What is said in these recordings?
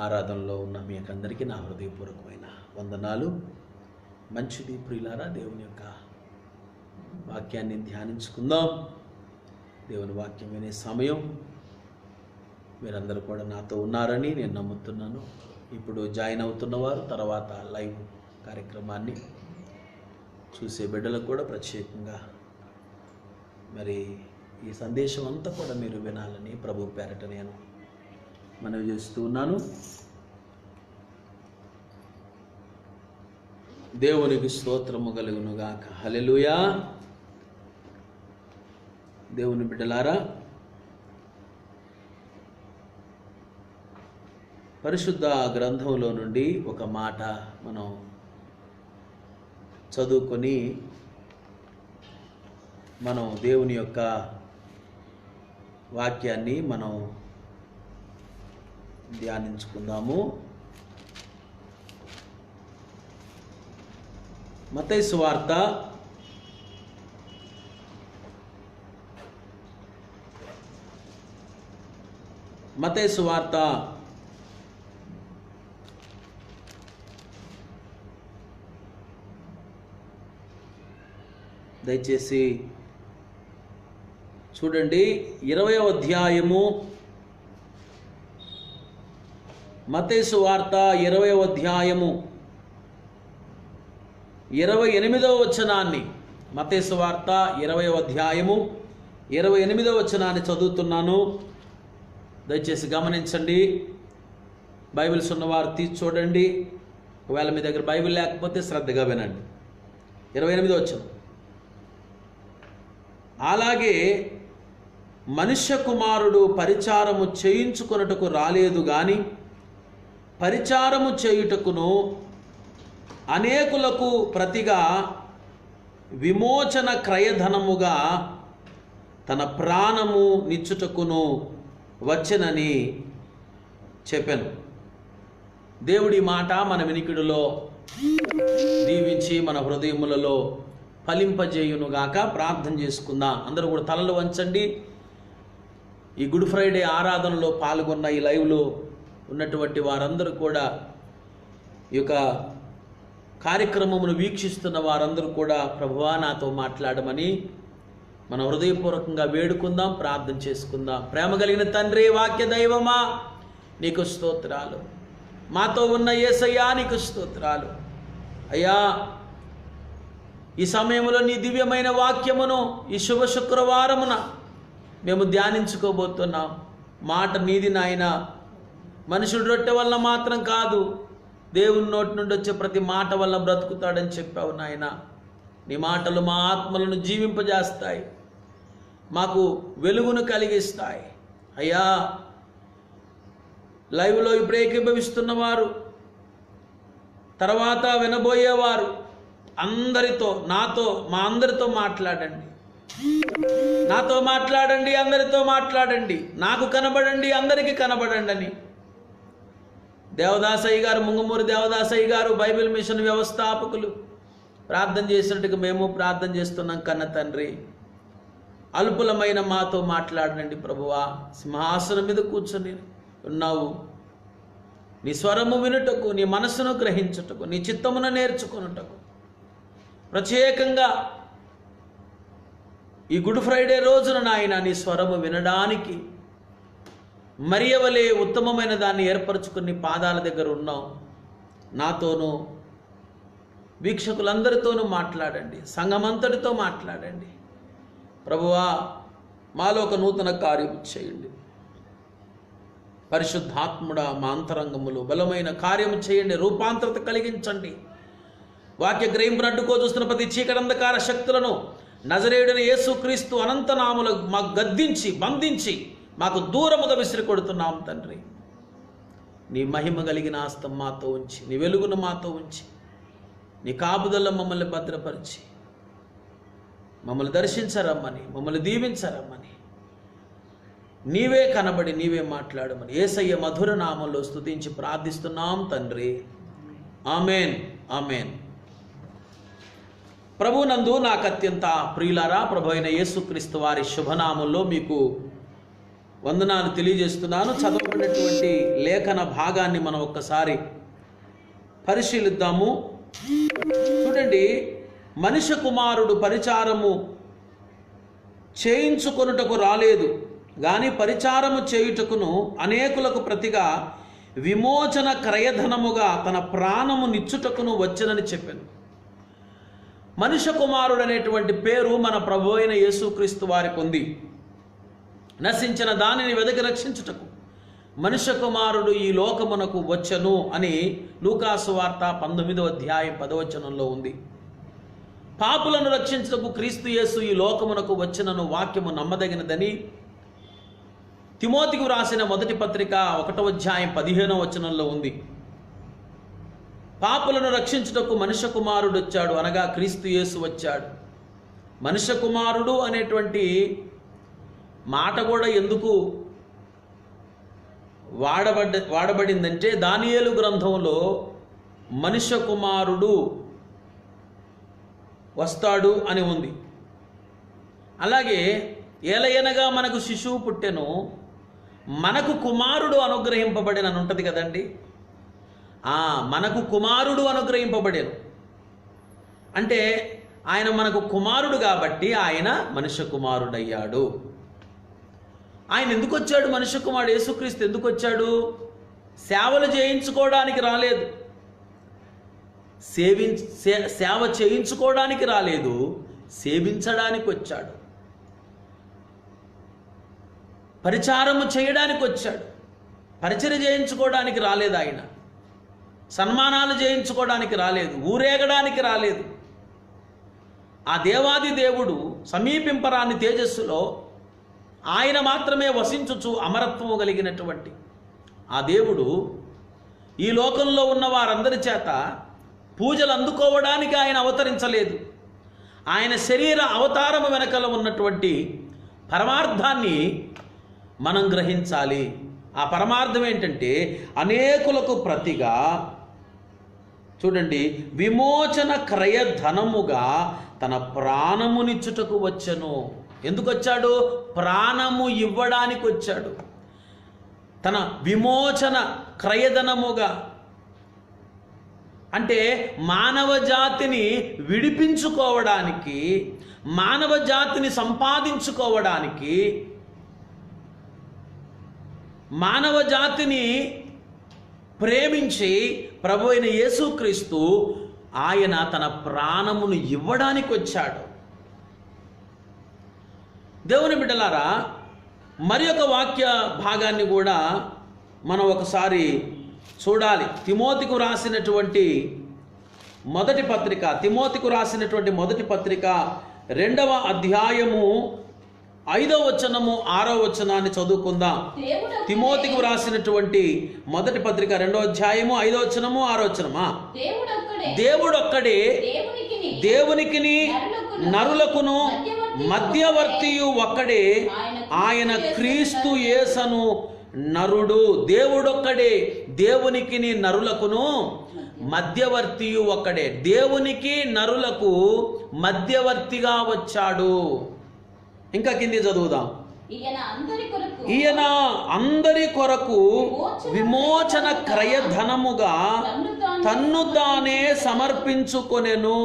ఆరాధనలో ఉన్న మీ అందరికీ నా హృదయపూర్వకమైన వందనాలు. మంచిది ప్రియులారా, దేవుని యొక్క వాక్యాన్ని ధ్యానించుకుందాం. దేవుని వాక్యం వినే సమయం మీరందరూ కూడా నాతో ఉన్నారని నేను నమ్ముతున్నాను. ఇప్పుడు జాయిన్ అవుతున్నవారు తర్వాత లైవ్ కార్యక్రమాన్ని చూసే బిడ్డలకు కూడా ప్రత్యేకంగా మరి ఈ సందేశం అంతా కూడా మీరు వినాలని ప్రభు పేరట నేను మనవి చేస్తూ ఉన్నాను. దేవునికి స్తోత్రము కలుగునుగాక. హల్లెలూయా. దేవుని బిడ్డలారా, పరిశుద్ధ గ్రంథంలో నుండి ఒక మాట మనం చదువుకొని మనం దేవుని యొక్క వాక్యాన్ని మనం ధ్యానించుకుందాము. మత్తయి సువార్త 20వ అధ్యాయము. మత్తయి సువార్త 20వ అధ్యాయము 28వ వచనాన్ని, మత్తయి సువార్త 20వ అధ్యాయము 28వ వచనాన్ని చదువుతున్నాను. దయచేసి గమనించండి. బైబిల్స్ ఉన్నవారు తీసి చూడండి. ఒకవేళ మీ దగ్గర బైబిల్ లేకపోతే శ్రద్ధగా వినండి. 28వ వచనం. అలాగే మనుష్య కుమారుడు పరిచారము చేయించుకొనుటకు రాలేదు గాని పరిచారము చేయుటకును అనేకులకు ప్రతిగా విమోచన క్రయధనముగా తన ప్రాణము నిచ్చుటకును వచ్చెనని చెప్పాను. దేవుడి మాట మన వినికిడిలో దీవించి మన హృదయములలో ఫలింపజేయునుగాక. ప్రార్థన చేసుకుందాం. అందరూ కూడా తలలు వంచండి. ఈ గుడ్ ఫ్రైడే ఆరాధనలో పాల్గొన్న ఈ లైవ్లో ఉన్నటువంటి వారందరూ కూడా, ఈ యొక్క కార్యక్రమమును వీక్షిస్తున్న వారందరూ కూడా ప్రభువా నాతో మాట్లాడమని మన హృదయపూర్వకంగా వేడుకుందాం, ప్రార్థన చేసుకుందాం. ప్రేమ కలిగిన తండ్రి, వాక్య దైవమా నీకు స్తోత్రాలు. మాతో ఉన్న యేసయ్యా నీకు స్తోత్రాలు. అయ్యా, ఈ సమయంలో నీ దివ్యమైన వాక్యమును ఈ శుభ శుక్రవారమున మేము ధ్యానించుకోబోతున్నాం. మాట నీది నాయన. మనుషుడు రొట్టె వల్ల మాత్రం కాదు, దేవుని నోటి నుండి వచ్చే ప్రతి మాట వల్ల బ్రతుకుతాడని చెప్పావు నాయన. నీ మాటలు మా ఆత్మలను జీవింపజేస్తాయి, మాకు వెలుగును కలిగిస్తాయి. అయ్యా, లైవ్లో ఇప్పుడు ఏకీభవిస్తున్నవారు, తర్వాత వినబోయేవారు అందరితో, నాతో, మా అందరితో మాట్లాడండి. నాతో మాట్లాడండి, అందరితో మాట్లాడండి. నాకు కనబడండి, అందరికీ కనబడండి అని దేవదాసయ్య గారు, ముంగమూరి దేవదాసయ్య గారు, బైబిల్ మిషన్ వ్యవస్థాపకులు ప్రార్థన చేసినట్టుగా మేము ప్రార్థన చేస్తున్నాం. కన్న తండ్రి, అల్పులమైన మాతో మాట్లాడండి ప్రభువా. సింహాసనం మీద కూర్చొని ఉన్నావు. నీ స్వరము వినుటకు, నీ మనస్సును గ్రహించుటకు, నీ చిత్తమును నేర్చుకున్నటకు, ప్రత్యేకంగా ఈ గుడ్ ఫ్రైడే రోజున నాయన నీ స్వరము వినడానికి మరియవలే ఉత్తమమైన దాన్ని ఏర్పరచుకుని పాదాల దగ్గర ఉన్నావు. నాతోనూ వీక్షకులందరితోనూ మాట్లాడండి, సంఘమంతటితో మాట్లాడండి ప్రభువా. మాలో ఒక నూతన కార్యం చేయండి. పరిశుద్ధాత్ముడా, మా అంతరంగములో బలమైన కార్యము చేయండి, రూపాంతరత కలిగించండి. వాక్య గ్రహింపును అడ్డుకో చూస్తున్న ప్రతి చీకటంధకార శక్తులను నజరేయుడైన యేసుక్రీస్తు అనంతనాములు మాకు గద్దించి బంధించి మాకు దూరముగా విసిరి కొడుతున్నాం తండ్రి. నీ మహిమ కలిగిన హస్తం మాతో ఉంచి, నీ వెలుగును మాతో ఉంచి, నీ కాపుదల్లో మమ్మల్ని భద్రపరిచి మమ్మల్ని దర్శించరమ్మని, మమ్మల్ని దీవించరమ్మని, నీవే కనబడి నీవే మాట్లాడమని యేసయ్య మధుర నామంలో స్తుతించి ప్రార్థిస్తున్నాం తండ్రి. Amen, amen. ప్రభునందు నాకు అత్యంత ప్రియులారా, ప్రభు అయిన యేసుక్రీస్తు వారి శుభనామంలో మీకు వందనాలు తెలియజేస్తున్నాను. చెప్పబడినటువంటి లేఖన భాగాన్ని మనం ఒక్కసారి పరిశీలిద్దాము. చూడండి, మనుష్య కుమారుడు పరిచారము చేయించుకొనుటకు రాలేదు గాని పరిచారము చేయుటకును అనేకులకు ప్రతిగా విమోచన క్రయధనముగా తన ప్రాణము నిచ్చుటకును వచ్చనని చెప్పాను. మనుష్య కుమారుడు అనేటువంటి పేరు మన ప్రభు అయిన యేసుక్రీస్తు వారికి ఉంది. నశించిన దానిని వెదకి రక్షించుటకు మనుష్య కుమారుడు ఈ లోకమునకు వచ్చను అని లూకాసు వార్త 19వ అధ్యాయం 10వ వచనంలో ఉంది. పాపులను రక్షించుటకు క్రీస్తు యేసు ఈ లోకమునకు వచ్చినను వాక్యము నమ్మదగినదని తిమోతికి వ్రాసిన మొదటి పత్రిక 1వ అధ్యాయం 15వ వచనంలో ఉంది. పాపులను రక్షించుటకు మనుష్య కుమారుడు వచ్చాడు, అనగా క్రీస్తు యేసు వచ్చాడు. మనుష్య కుమారుడు అనేటువంటి మాట కూడా ఎందుకు వాడబడిందంటే దానియేలు గ్రంథంలో మనుష్య కుమారుడు వస్తాడు అని ఉంది. అలాగే ఏలయనగా మనకు శిశువు పుట్టెను, మనకు కుమారుడు అనుగ్రహింపబడిన అని ఉంటుంది కదండి. మనకు కుమారుడు అనుగ్రహింపబడేను అంటే ఆయన మనకు కుమారుడు కాబట్టి ఆయన మనుష్య కుమారుడయ్యాడు. ఆయన ఎందుకు వచ్చాడు? మనుష్య కుమారుడు యేసుక్రీస్తు ఎందుకు వచ్చాడు? సేవలు చేయించుకోవడానికి రాలేదు, సేవ చేయించుకోవడానికి రాలేదు, సేవించడానికి వచ్చాడు. పరిచారము చేయడానికి వచ్చాడు. పరిచర్య చేయించుకోవడానికి రాలేదు. ఆయన సన్మానాలు చేయించుకోవడానికి రాలేదు, ఊరేగడానికి రాలేదు. ఆ దేవాది దేవుడు సమీపింపరాని తేజస్సులో ఆయన మాత్రమే వసించుచు అమరత్వము కలిగినటువంటి ఆ దేవుడు ఈ లోకంలో ఉన్న వారందరి చేత పూజలు అందుకోవడానికి ఆయన అవతరించలేదు. ఆయన శరీర అవతారము వెనకల ఉన్నటువంటి పరమార్థాన్ని మనం గ్రహించాలి. ఆ పరమార్థం ఏంటంటే అనేకులకు ప్రతిగా, చూడండి, విమోచన క్రయధనముగా తన ప్రాణమునిచ్చుటకు వచ్చెను. ఎందుకు వచ్చాడు? ప్రాణము ఇవ్వడానికి వచ్చాడు. తన విమోచన క్రయధనముగా అంటే మానవ జాతిని విడిపించుకోవడానికి, మానవ జాతిని సంపాదించుకోవడానికి, మానవ జాతిని ప్రేమించి ప్రభు అయిన యేసుక్రీస్తు ఆయన తన ప్రాణమును ఇవ్వడానికి వచ్చాడు. దేవుని బిడ్డలారా, మరి ఒక వాక్య భాగాన్ని కూడా మనం ఒకసారి చూడాలి. తిమోతికి రాసినటువంటి మొదటి పత్రిక, 2వ అధ్యాయము 5వ వచనము 6వ వచనాన్ని చదువుకుందాం. తిమోతికి వ్రాసినటువంటి మొదటి పత్రిక 2వ అధ్యాయము 5వ వచనము 6వ వచనమా? దేవుడొక్కడే దేవునికిని నరులకును మధ్యవర్తియు ఒక్కడే, ఆయన క్రీస్తు యేసను నరుడు. దేవుడొక్కడే దేవునికిని నరులకును మధ్యవర్తియు ఒక్కడే. దేవునికి నరులకు మధ్యవర్తిగా వచ్చాడు. ఇంకా కింది చదువుదాం. ఈయన అందరి కొరకు విమోచన క్రయధనముగా తన్ను తానే సమర్పించుకొనెను.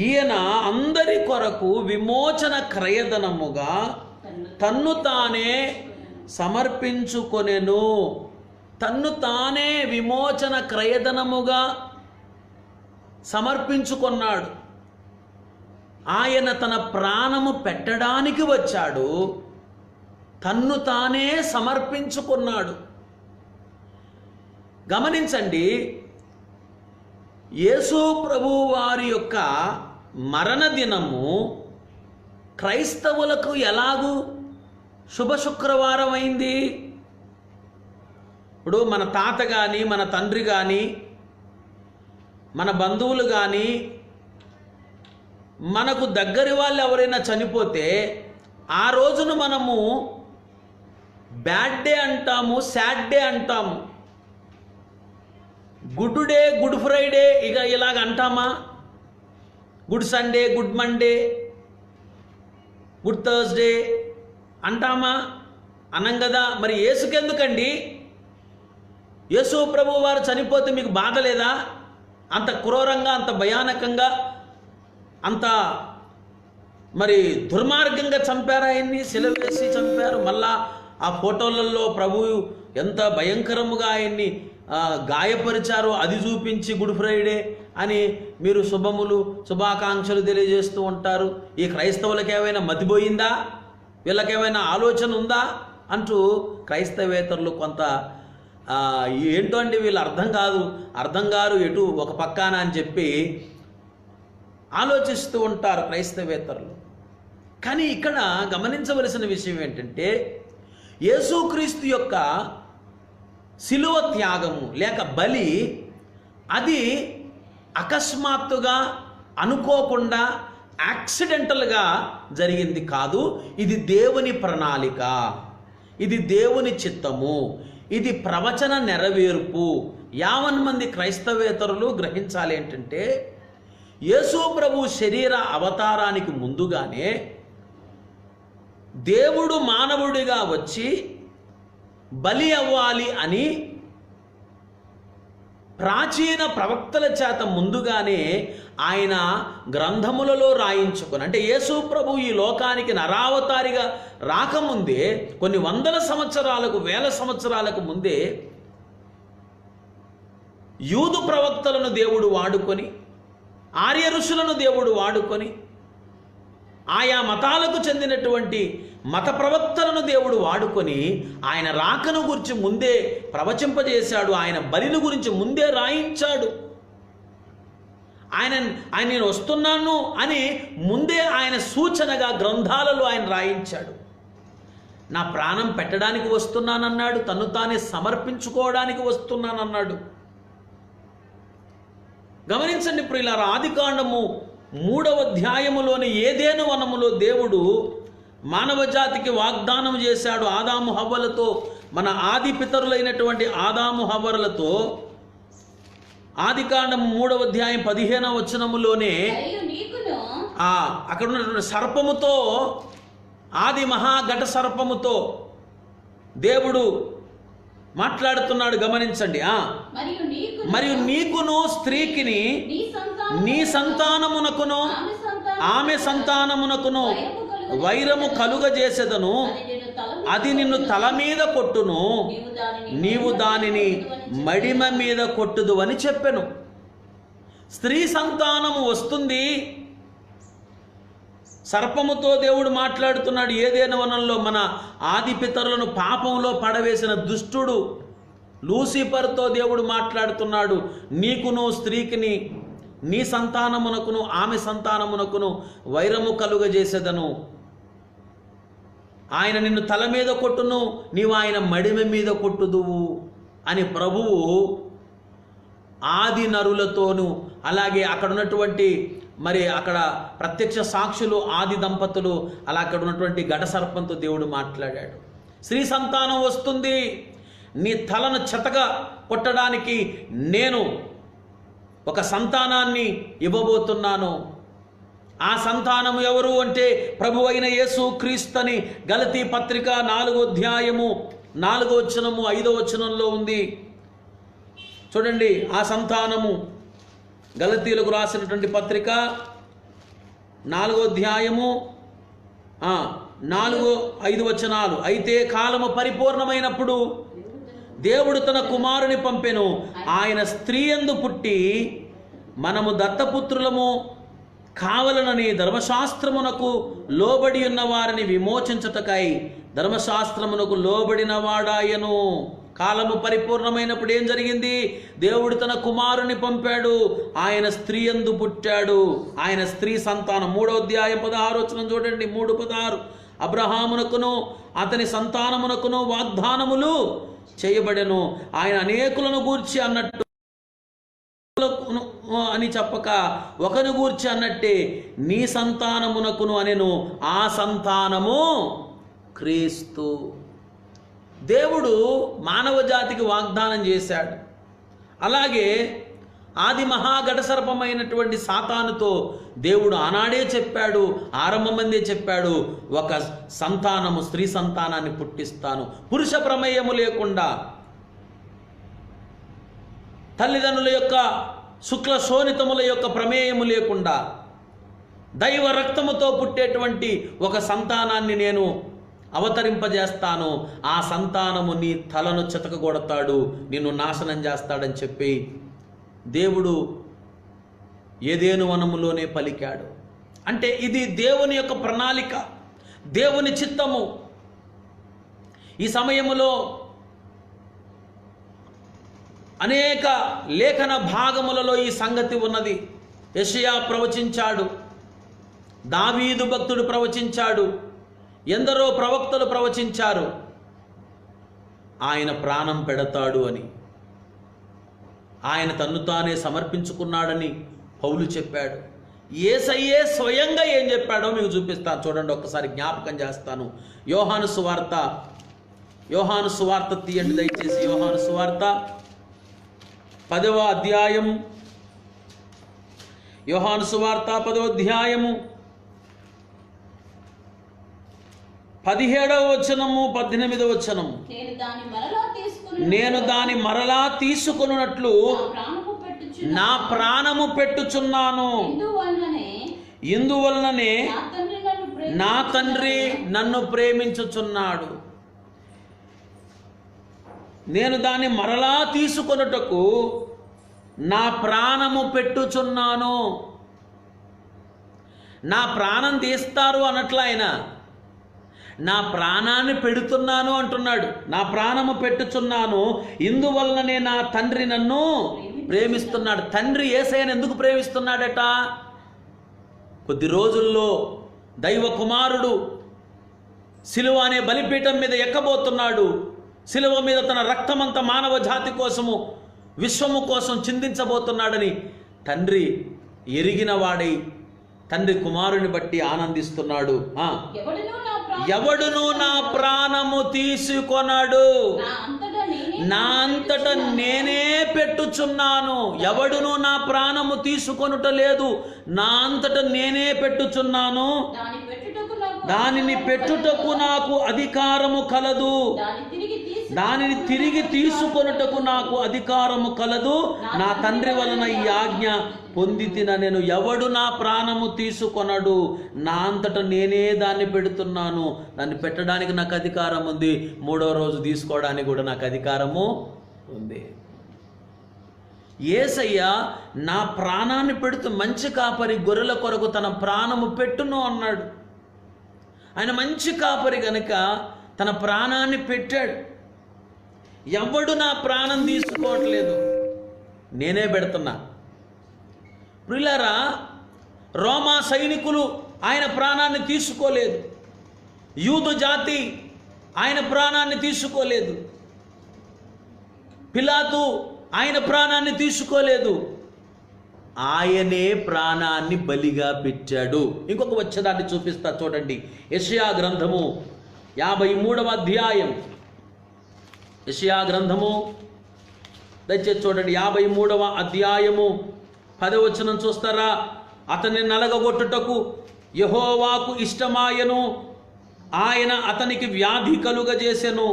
ఈయన అందరి కొరకు విమోచన క్రయధనముగా తన్ను తానే సమర్పించుకొనెను. తన్ను తానే విమోచన క్రయధనముగా సమర్పించుకున్నాడు. ఆయన తన ప్రాణము పెట్టడానికి వచ్చాడు, తన్ను తానే సమర్పించుకున్నాడు. గమనించండి, యేసు ప్రభు వారి యొక్క మరణ దినము క్రైస్తవులకు ఎలాగూ శుభ శుక్రవారం అయింది. ఇప్పుడు మన తాత కానీ, మన తండ్రి కానీ, మన బంధువులు కానీ, మనకు దగ్గరి వాళ్ళు ఎవరైనా చనిపోతే ఆ రోజును మనము బ్యాడ్ డే అంటాము, సాడ్ డే అంటాము. గుడ్ డే, గుడ్ ఫ్రైడే ఇలాగ అంటామా? Good Sunday, good Monday, good Thursday అంటామా? అనం కదా. మరి యేసుకెందుకండి? యేసు ప్రభు వారు చనిపోతే మీకు బాధ లేదా? అంత క్రూరంగా, అంత భయానకంగా, అంత మరి దుర్మార్గంగా చంపారు ఆయన్ని, సిలువ వేసి చంపారు. మళ్ళా ఆ ఫోటోలలో ప్రభు ఎంత భయంకరముగా ఆయన్ని గాయపరిచారో అది చూపించి గుడ్ ఫ్రైడే అని మీరు శుభాకాంక్షలు తెలియజేస్తూ ఉంటారు. ఈ క్రైస్తవులకు ఏమైనా మతిపోయిందా? వీళ్ళకేమైనా ఆలోచన ఉందా అంటూ క్రైస్తవేతరులు కొంత ఏంటో అండి వీళ్ళు అర్థం కారు ఎటు ఒక పక్కాన అని చెప్పి ఆలోచిస్తూ ఉంటారు క్రైస్తవేతరులు. కానీ ఇక్కడ గమనించవలసిన విషయం ఏంటంటే, యేసుక్రీస్తు యొక్క శిలువ త్యాగము లేక బలి అది అకస్మాత్తుగా, అనుకోకుండా, యాక్సిడెంటల్గా జరిగింది కాదు. ఇది దేవుని ప్రణాళిక, ఇది దేవుని చిత్తము, ఇది ప్రవచన నెరవేర్పు. 50 మంది క్రైస్తవేతరులు గ్రహించాలి ఏంటంటే, యేసు ప్రభు శరీర అవతారానికి ముందుగానే దేవుడు మానవుడిగా వచ్చి బలి అవ్వాలి అని ప్రాచీన ప్రవక్తల చేత ముందుగానే ఆయన గ్రంథములలో రాయించుకొని, అంటే యేసు ప్రభు ఈ లోకానికి నరావతారిగా రాకముందే కొన్ని వందల సంవత్సరాలకు, వేల సంవత్సరాలకు ముందే యూదు ప్రవక్తలను దేవుడు వాడుకొని, ఆర్య ఋషులను దేవుడు వాడుకొని, ఆయా మతాలకు చెందినటువంటి మత ప్రవక్తలను దేవుడు వాడుకొని ఆయన రాకను గురించి ముందే ప్రవచింపజేశాడు. ఆయన బలిని గురించి ముందే రాయించాడు. ఆయన నేను వస్తున్నాను అని ముందే ఆయన సూచనగా గ్రంథాలలో ఆయన రాయించాడు. నా ప్రాణం పెట్టడానికి వస్తున్నానన్నాడు, తను తానే సమర్పించుకోవడానికి వస్తున్నానన్నాడు. గమనించండి ప్రియులారా, ఆదికాండము 3వ అధ్యాయములోని ఏదేను వనములో దేవుడు మానవ జాతికి వాగ్దానం చేశాడు. ఆదాము హవ్వలతో, మన ఆది పితరులైనటువంటి ఆదాము హవ్వలతో. ఆదికాండము 3వ అధ్యాయం 15వ వచనములోనే అక్కడ ఉన్నటువంటి సర్పముతో, ఆది మహాఘట సర్పముతో దేవుడు మాట్లాడుతున్నాడు. గమనించండి. మరియు నీకును స్త్రీకిని, నీ సంతానమునకును ఆమె సంతానమునకును వైరము కలుగజేసేదను, అది నిన్ను తల మీద కొట్టును, నీవు దానిని మడిమ మీద కొట్టుదు అని చెప్పెను. స్త్రీ సంతానము వస్తుంది. సర్పముతో దేవుడు మాట్లాడుతున్నాడు. ఏదేను వనంలో మన ఆది పితరులను పాపంలో పడవేసిన దుష్టుడు లూసిఫర్తో దేవుడు మాట్లాడుతున్నాడు. నీకును స్త్రీకిని, నీ సంతానమునకును ఆమె సంతానమునకును వైరము కలుగజేసేదను, ఆయన నిన్ను తల మీద కొట్టును, నీవు ఆయన మడిమ మీద కొట్టుదువు అని ప్రభువు ఆది నరులతోనూ, అలాగే అక్కడ ఉన్నటువంటి మరి అక్కడ ప్రత్యక్ష సాక్షులు ఆది దంపతులు, అలా అక్కడ ఉన్నటువంటి ఘట సర్పంతో దేవుడు మాట్లాడాడు. స్త్రీ సంతానం వస్తుంది, నీ తలను చెతగా కొట్టడానికి నేను ఒక సంతానాన్ని ఇవ్వబోతున్నాను. ఆ సంతానము ఎవరు అంటే ప్రభు అయిన యేసు క్రీస్తని గలతీ పత్రిక 4వ అధ్యాయము 4వ వచనము 5వ వచనంలో ఉంది. చూడండి, ఆ సంతానము గలతీలకు రాసినటువంటి పత్రిక 4వ అధ్యాయము 4-5 వచనాలు. అయితే కాలము పరిపూర్ణమైనప్పుడు దేవుడు తన కుమారుని పంపెను, ఆయన స్త్రీ యందు పుట్టి మనము దత్తపుత్రులము కావలనని ధర్మశాస్త్రమునకు లోబడి ఉన్న వారిని విమోచించుటకై ధర్మశాస్త్రమునకు లోబడిన వాడాయను. కాలము పరిపూర్ణమైనప్పుడు ఏం జరిగింది? దేవుడు తన కుమారుని పంపాడు, ఆయన స్త్రీ యందు పుట్టాడు, ఆయన స్త్రీ సంతానం. 3వ అధ్యాయం 16వ వచనం చూడండి, 3:16. అబ్రహామునకును అతని సంతానమునకును వాగ్దానములు చేయబడెను. ఆయన అనేకులను గూర్చి అన్నట్టు అని చెప్పక ఒకను గూర్చి అన్నట్టే నీ సంతానమునకును అనెను, ఆ సంతానము క్రీస్తు. దేవుడు మానవ జాతికి వాగ్దానం చేశాడు. అలాగే ఆది మహాఘటసర్పమైనటువంటి సాతానుతో దేవుడు ఆనాడే చెప్పాడు, ఆరంభమందే చెప్పాడు, ఒక సంతానము, స్త్రీ సంతానాన్ని పుట్టిస్తాను. పురుష ప్రమేయము లేకుండా, తల్లిదండ్రుల యొక్క శుక్ల శోణితముల యొక్క ప్రమేయము లేకుండా దైవ రక్తముతో పుట్టేటువంటి ఒక సంతానాన్ని నేను అవతరింపజేస్తాను. ఆ సంతానము నీ తలను చితకగొడతాడు, నిన్ను నాశనం చేస్తాడని చెప్పి దేవుడు ఏదేను వనములోనే పలికాడు. అంటే ఇది దేవుని యొక్క ప్రణాళిక, దేవుని చిత్తము. ఈ సమయములో అనేక లేఖన భాగములలో ఈ సంగతి ఉన్నది. యెషయా ప్రవచించాడు, దావీదు భక్తుడు ప్రవచించాడు, ఎందరో ప్రవక్తలు ప్రవచించారు ఆయన ప్రాణం పెడతాడు అని. ఆయన తన్ను తానే సమర్పించుకున్నాడని పౌలు చెప్పాడు. యేసయ్యే స్వయంగా ఏం చెప్పాడో మీకు చూపిస్తాను, చూడండి, ఒక్కసారి జ్ఞాపకం చేస్తాను. యోహాను సువార్త తీయండి దయచేసి. యోహాను సువార్త 10వ అధ్యాయం, యోహాను సువార్త 10వ అధ్యాయము 17వ వచనము 18వ వచనము. నేను దాని మరలా తీసుకొనున్నట్లు నా ప్రాణము పెట్టుచున్నాను, ఇందువలననే నా తండ్రి నన్ను ప్రేమించుచున్నాడు. నేను దాన్ని మరలా తీసుకొనుటకు నా ప్రాణము పెట్టుచున్నాను. నా ప్రాణం తీస్తారు అనట్లా ఆయన, నా ప్రాణాన్ని పెడుతున్నాను అంటున్నాడు. నా ప్రాణము పెట్టుచున్నాను, ఇందువలననే నా తండ్రి నన్ను ప్రేమిస్తున్నాడు. తండ్రి యేసయ్యను ఎందుకు ప్రేమిస్తున్నాడట? కొద్ది రోజుల్లో దైవ కుమారుడు సిలువ అనే బలిపీఠం మీద ఎక్కబోతున్నాడు. సిలువ మీద తన రక్తమంతా మానవ జాతి కోసము, విశ్వము కోసం చిందించబోతున్నాడని తండ్రి ఎరిగిన వాడై తండ్రి కుమారుని బట్టి ఆనందిస్తున్నాడు. ఎవడును నా ప్రాణము తీసుకొనడు, నా అంతట నేనే పెట్టుచున్నాను. ఎవడును నా ప్రాణము తీసుకొనుట లేదు, నా అంతట నేనే పెట్టుచున్నాను. దానిని పెట్టుటకు నాకు అధికారము కలదు, దానిని తిరిగి తీసుకొనుటకు నాకు అధికారము కలదు. నా తండ్రి వలన ఈ ఆజ్ఞ పొందితిన నేను. ఎవడు నా ప్రాణము తీసుకొనడు, నా అంతట నేనే దాన్ని పెడుతున్నాను. దాన్ని పెట్టడానికి నాకు అధికారం ఉంది, 3వ రోజు తీసుకోవడానికి కూడా నాకు అధికారము ఉంది. యేసయ్య నా ప్రాణాన్ని పెడుతూ, మంచి కాపరి గొర్రెల కొరకు తన ప్రాణము పెట్టును అన్నాడు. ఆయన మంచి కాపరి గనుక తన ప్రాణాన్ని పెట్టాడు. ఎవడు నా ప్రాణం తీసుకోవట్లేదు, నేనే పెడుతున్నా. ప్రియులారా, రోమా సైనికులు ఆయన ప్రాణాన్ని తీసుకోలేదు, యూదు జాతి ఆయన ప్రాణాన్ని తీసుకోలేదు, పిలాతు ఆయన ప్రాణాన్ని తీసుకోలేదు. ఆయనే ప్రాణాన్ని బలిగా పెట్టాడు. ఇంకొక వచ్చేదాన్ని చూపిస్తా చూడండి. యెషయా గ్రంథము 53వ అధ్యాయం. యెషయా గ్రంథము దయచేసి చూడండి, 53వ అధ్యాయము 10వ వచనం చూస్తారా? అతన్ని నలగగొట్టుటకు యెహోవాకు ఇష్టమాయను, ఆయన అతనికి వ్యాధి కలుగజేసెను.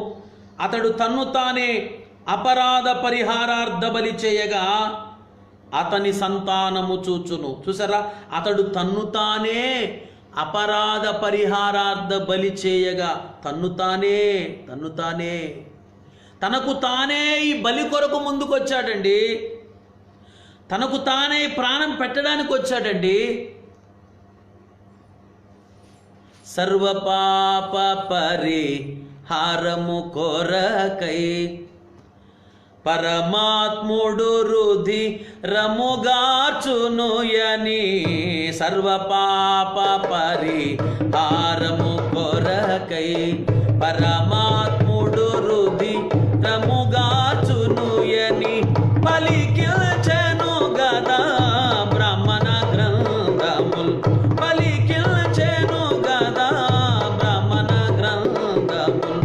అతడు తన్ను తానే అపరాధ పరిహారార్థ బలి చేయగా అతని సంతానము చూచును. చూసారా, అతడు తన్ను తానే అపరాధ పరిహారార్థ బలి చేయగా, తన్ను తానే తనకు తానే ఈ బలి కొరకు ముందుకు వచ్చాడండి. తనకు తానే ప్రాణం పెట్టడానికి వచ్చాడండి. సర్వపాప పరిహారము కొరకై పరమాత్ముడు రుధిరముగార్చునుయని. సర్వపాప పరిహారము కొరకై పరమాత్ముడు రుధిరముగార్చునుయని పలికిల్చెను గదా బ్రాహ్మణ గ్రంథముల్. పలికిల్చెను గదా బ్రాహ్మణ గ్రంథముల్.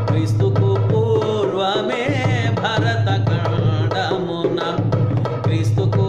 క్రీస్తుకు పూర్వమే భరత ఖండమున, క్రీస్తుకు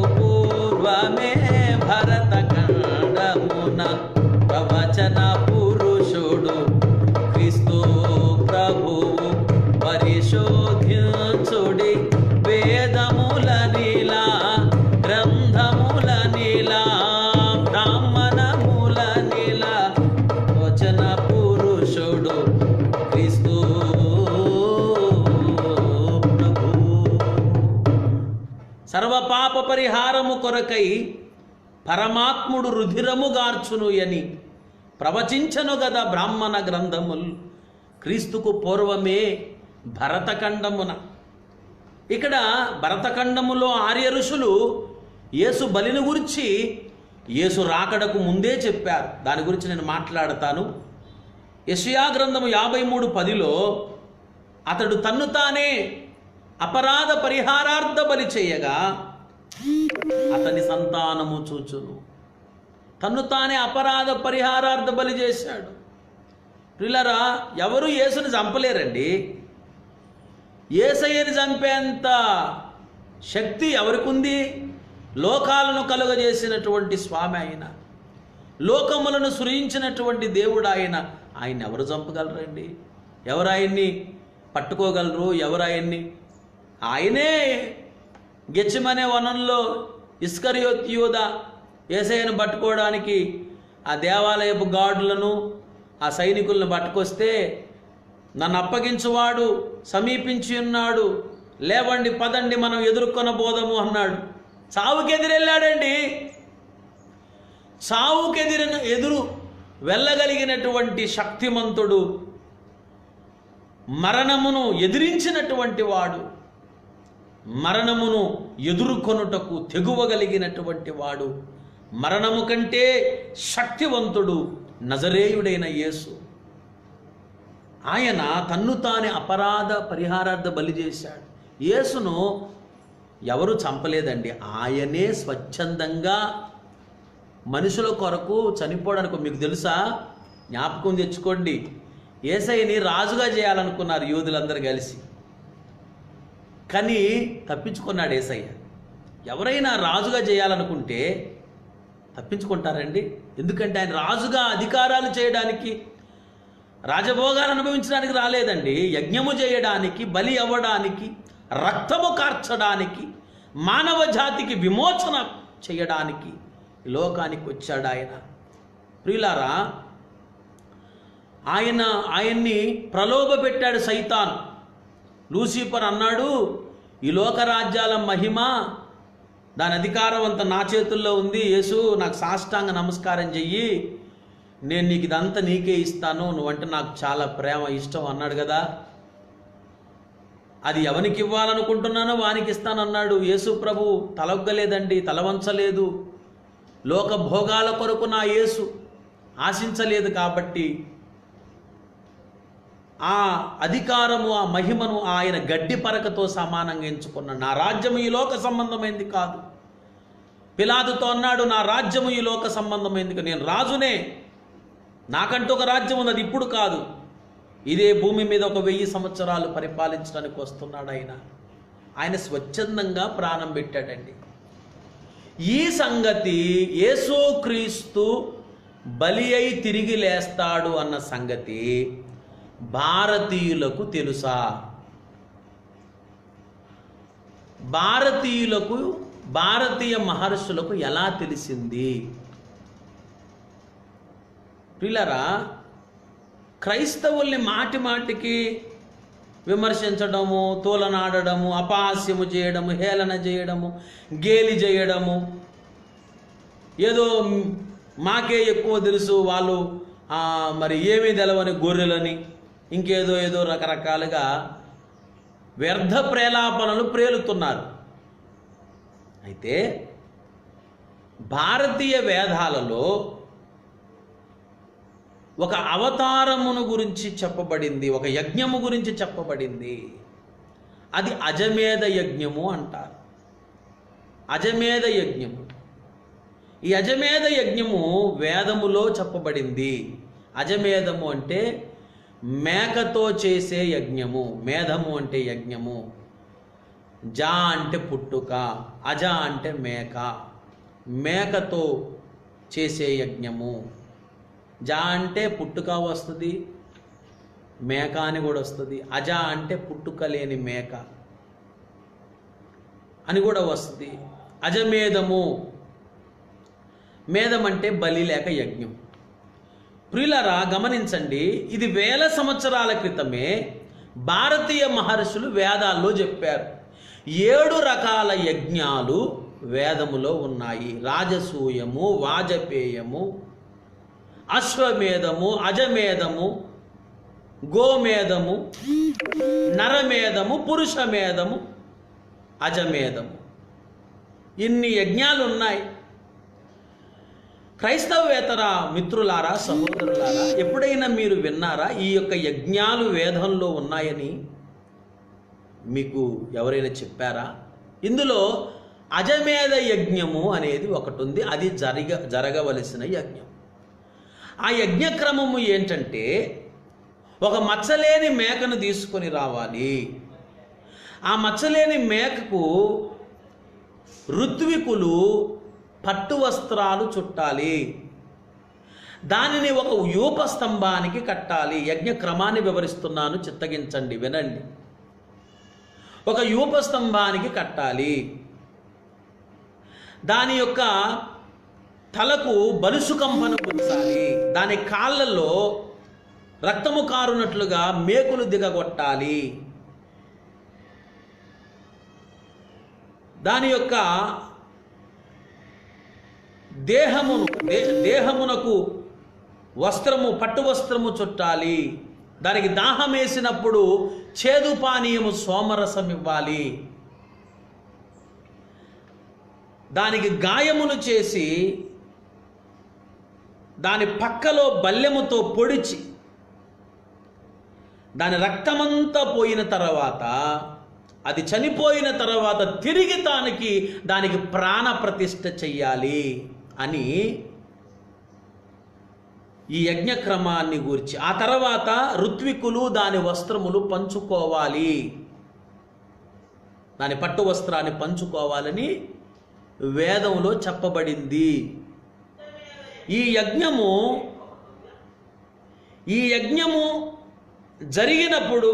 సర్వపాప పరిహారము కొరకై పరమాత్ముడు రుధిరము గార్చును అని ప్రవచించను గదా బ్రాహ్మణ గ్రంథములు క్రీస్తుకు పూర్వమే భరతఖండమున. ఇక్కడ భరతఖండములో ఆర్య ఋషులు యేసు బలిని గురించి యేసు రాకడకు ముందే చెప్పారు. దాని గురించి నేను మాట్లాడతాను. యెషయా గ్రంథము 53:10లో అతడు తన్ను తానే అపరాధ పరిహారార్థ బలి చేయగా అతని సంతానము చూచును. తన్ను తానే అపరాధ పరిహారార్థ బలి చేశాడు. ప్రియులారా, ఎవరు యేసుని చంపలేరండి. యేసయ్యని చంపేంత శక్తి ఎవరికి ఉంది? లోకాలను కలుగజేసినటువంటి స్వామి ఆయన, లోకములను సృజించినటువంటి దేవుడు ఆయన. ఆయన ఎవరు చంపగలరండి? ఎవరు ఆయన్ని పట్టుకోగలరు? ఎవరు ఆయన్ని? ఆయనే గెచ్చమనే వనంలో ఇస్కరియోతు యూదా యేసయ్యను పట్టుకోవడానికి ఆ దేవాలయపు గార్డులను ఆ సైనికులను పట్టుకొస్తే, నన్ను అప్పగించువాడు సమీపించి ఉన్నాడు, లేవండి పదండి మనం ఎదుర్కొనబోదము అన్నాడు. చావుకెదిరెళ్ళాడండి. ఎదురు వెళ్ళగలిగినటువంటి శక్తిమంతుడు, మరణమును ఎదిరించినటువంటి వాడు, మరణమును ఎదుర్కొనుటకు తెగువగలిగినటువంటి వాడు, మరణము కంటే శక్తివంతుడు నజరేయుడైన యేసు. ఆయన తన్ను తానే అపరాధ పరిహారార్థ బలి చేశాడు. యేసును ఎవరు చంపలేదండి. ఆయనే స్వచ్ఛందంగా మనుషుల కొరకు చనిపోవడానికి. మీకు తెలుసా? జ్ఞాపకం తెచ్చుకోండి. యేసయ్యని రాజుగా చేయాలనుకున్నారు యూదులందరూ కలిసి, కానీ తప్పించుకున్నాడు యేసయ్య. ఎవరైనా రాజుగా చేయాలనుకుంటే తప్పించుకుంటారండి. ఎందుకంటే ఆయన రాజుగా అధికారాలు చేయడానికి, రాజభోగాలు అనుభవించడానికి రాలేదండి. యజ్ఞము చేయడానికి, బలి అవ్వడానికి, రక్తము కార్చడానికి, మానవ జాతికి విమోచన చేయడానికి ఈ లోకానికి వచ్చాడు ఆయన. ప్రియులారా, ఆయన్ని ప్రలోభ పెట్టాడు సైతాన్. లూసిఫర్ అన్నాడు, ఈ లోకరాజ్యాల మహిమ, దాని అధికారం అంతా నా చేతుల్లో ఉంది. యేసు, నాకు సాష్టాంగ నమస్కారం చెయ్యి, నేను నీకు ఇదంతా నీకే ఇస్తాను, నువ్వంటే నాకు చాలా ప్రేమ ఇష్టం అన్నాడు కదా. అది ఎవరికి ఇవ్వాలనుకుంటున్నానో వానికి ఇస్తానన్నాడు. యేసు ప్రభు తలొగ్గలేదండి, తలవంచలేదు. లోక భోగాల కొరకు నా యేసు ఆశించలేదు. కాబట్టి ఆ అధికారము, ఆ మహిమను ఆయన గడ్డి పరకతో సమానంగా ఎంచుకున్నాడు. నా రాజ్యము ఈ లోక సంబంధమైంది కాదు. పిలాతుతో అన్నాడు, నా రాజ్యము ఈ లోక సంబంధమైంది, నేను రాజునే, నాకంటూ ఒక రాజ్యం ఉంది, అది ఇప్పుడు కాదు, ఇదే భూమి మీద ఒక 1000 సంవత్సరాలు పరిపాలించడానికి వస్తున్నాడు ఆయన. ఆయన స్వచ్ఛందంగా ప్రాణం పెట్టాడండి. ఈ సంగతి యేసుక్రీస్తు బలి అయి తిరిగి లేస్తాడు అన్న సంగతి భారతీయులకు తెలుసా? భారతీయ మహర్షులకు ఎలా తెలిసింది? ప్రియులారా, క్రైస్తవుల్ని మాటి మాటికి విమర్శించడము, తోలనాడడము, అపహాస్యము చేయడము, హేళన చేయడము, గేలి చేయడము, ఏదో మాకే ఎక్కువ తెలుసు, వాళ్ళు మరి ఏమీ తెలవని గొర్రెలని, ఇంకేదో రకరకాలుగా వ్యర్థ ప్రేలాపనలు ప్రేలుతున్నారు. అయితే భారతీయ వేదాలలో ఒక అవతారమును గురించి చెప్పబడింది, ఒక యజ్ఞము గురించి చెప్పబడింది. అది అజమేధ యజ్ఞము అంటారు. అజమేధ యజ్ఞము. ఈ అజమేధ యజ్ఞము వేదములో చెప్పబడింది. అజమేధము అంటే మేకతో చేసే యజ్ఞము. మేధము అంటే యజ్ఞము. జా అంటే పుట్టుక, అజ అంటే మేక. మేకతో చేసే యజ్ఞము. జా అంటే పుట్టుక వస్తుంది, మేక అని కూడా వస్తుంది. అజ అంటే పుట్టుక లేని మేక అని కూడా వస్తుంది. అజమేధము. మేధం అంటే బలి లేక యజ్ఞం. ప్రియులారా, గమనించండి, ఇది 1000 సంవత్సరాల క్రితమే భారతీయ మహర్షులు వేదాల్లో చెప్పారు. 7 రకాల యజ్ఞాలు వేదములో ఉన్నాయి. రాజసూయము, వాజపేయము, అశ్వమేధము, అజమేధము, గోమేధము, నరమేధము, పురుషమేధము, అజమేధము. ఇన్ని యజ్ఞాలు ఉన్నాయి. క్రైస్తవేతర మిత్రులారా, సహోదరులారా, ఎప్పుడైనా మీరు విన్నారా ఈ యొక్క యజ్ఞాలు వేదంలో ఉన్నాయని? మీకు ఎవరైనా చెప్పారా? ఇందులో అజమేధ యజ్ఞము అనేది ఒకటి ఉంది. అది జరగవలసిన యజ్ఞం. ఆ యజ్ఞక్రమము ఏంటంటే, ఒక మచ్చలేని మేకను తీసుకొని రావాలి. ఆ మచ్చలేని మేకకు ఋత్వికులు పట్టు వస్త్రాలు చుట్టాలి. దానిని ఒక యూప స్తంభానికి కట్టాలి. యజ్ఞ క్రమాన్ని వివరిస్తున్నాను, చిత్తగించండి, వినండి. ఒక యూప స్తంభానికి కట్టాలి. దాని యొక్క తలకు బలుసు కంపను పుచ్చాలి. దాని కాళ్ళల్లో రక్తము కారునట్లుగా మేకులు దిగగొట్టాలి. దాని యొక్క దేహమునకు వస్త్రము, పట్టు వస్త్రము చుట్టాలి. దానికి దాహం వేసినప్పుడు చేదు పానీయము, సోమరసం ఇవ్వాలి. దానికి గాయమును చేసి దాని పక్కలో బల్లెముతో పొడిచి దాని రక్తమంతా పోయిన తర్వాత, అది చనిపోయిన తర్వాత తిరిగి దానికి ప్రాణ ప్రతిష్ఠ చెయ్యాలి అని ఈ యజ్ఞక్రమాన్ని గూర్చి. ఆ తర్వాత ఋత్వికులు దాని వస్త్రములు పంచుకోవాలి. దాని పట్టు వస్త్రాన్ని పంచుకోవాలని వేదంలో చెప్పబడింది. ఈ యజ్ఞము జరిగినప్పుడు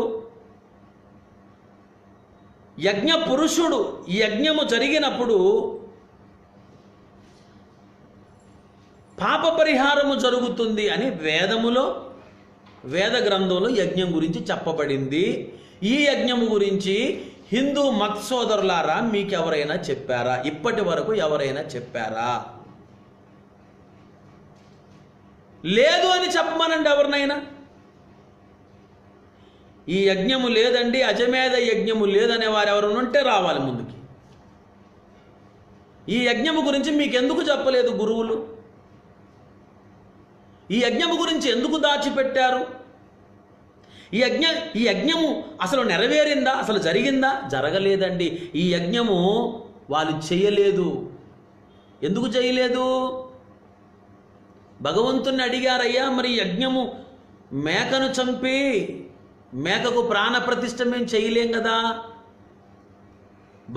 యజ్ఞ పురుషుడు, ఈ యజ్ఞము జరిగినప్పుడు పాప పరిహారము జరుగుతుంది అని వేద గ్రంథంలో యజ్ఞం గురించి చెప్పబడింది. ఈ యజ్ఞము గురించి హిందూ మత సోదరులారా మీకు ఎవరైనా చెప్పారా? ఇప్పటి వరకు ఎవరైనా చెప్పారా? లేదు అని చెప్పమనండి ఎవరినైనా. ఈ యజ్ఞము లేదండి, అజమేధ యజ్ఞము లేదనే వారు ఎవరైనా ఉంటే రావాలి ముందుకి. ఈ యజ్ఞము గురించి మీకు ఎందుకు చెప్పలేదు గురువులు? ఈ యజ్ఞము గురించి ఎందుకు దాచిపెట్టారు? ఈ యజ్ఞము అసలు నెరవేరిందా? అసలు జరిగిందా? జరగలేదండి. ఈ యజ్ఞము వాళ్ళు చేయలేదు. ఎందుకు చేయలేదు? భగవంతుని అడిగారయ్యా, మరి యజ్ఞము మేకను చంపి మేకకు ప్రాణ ప్రతిష్ఠ మేము చేయలేం కదా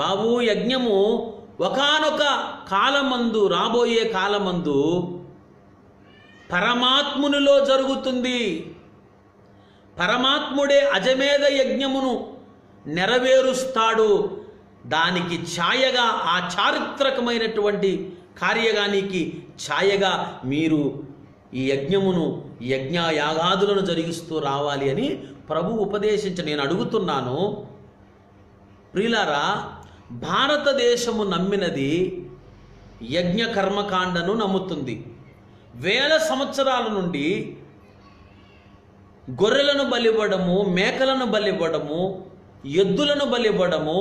బాబు. యజ్ఞము ఒకానొక కాలమందు, రాబోయే కాలమందు పరమాత్మునిలో జరుగుతుంది. పరమాత్ముడే అజమేధ యజ్ఞమును నెరవేరుస్తాడు. దానికి ఛాయగా, ఆ చారిత్రకమైనటువంటి కార్యగానికి ఛాయగా మీరు ఈ యజ్ఞయాగాదులను జరిగిస్తూ రావాలి అని ప్రభు ఉపదేశించి, నేను అడుగుతున్నాను ప్రియులారా, భారతదేశము నమ్మినది యజ్ఞ కర్మకాండను నమ్ముతుంది. వేల సంవత్సరాల నుండి గొర్రెలను బలివ్వడము, మేకలను బలివ్వడము, ఎద్దులను బలివ్వడము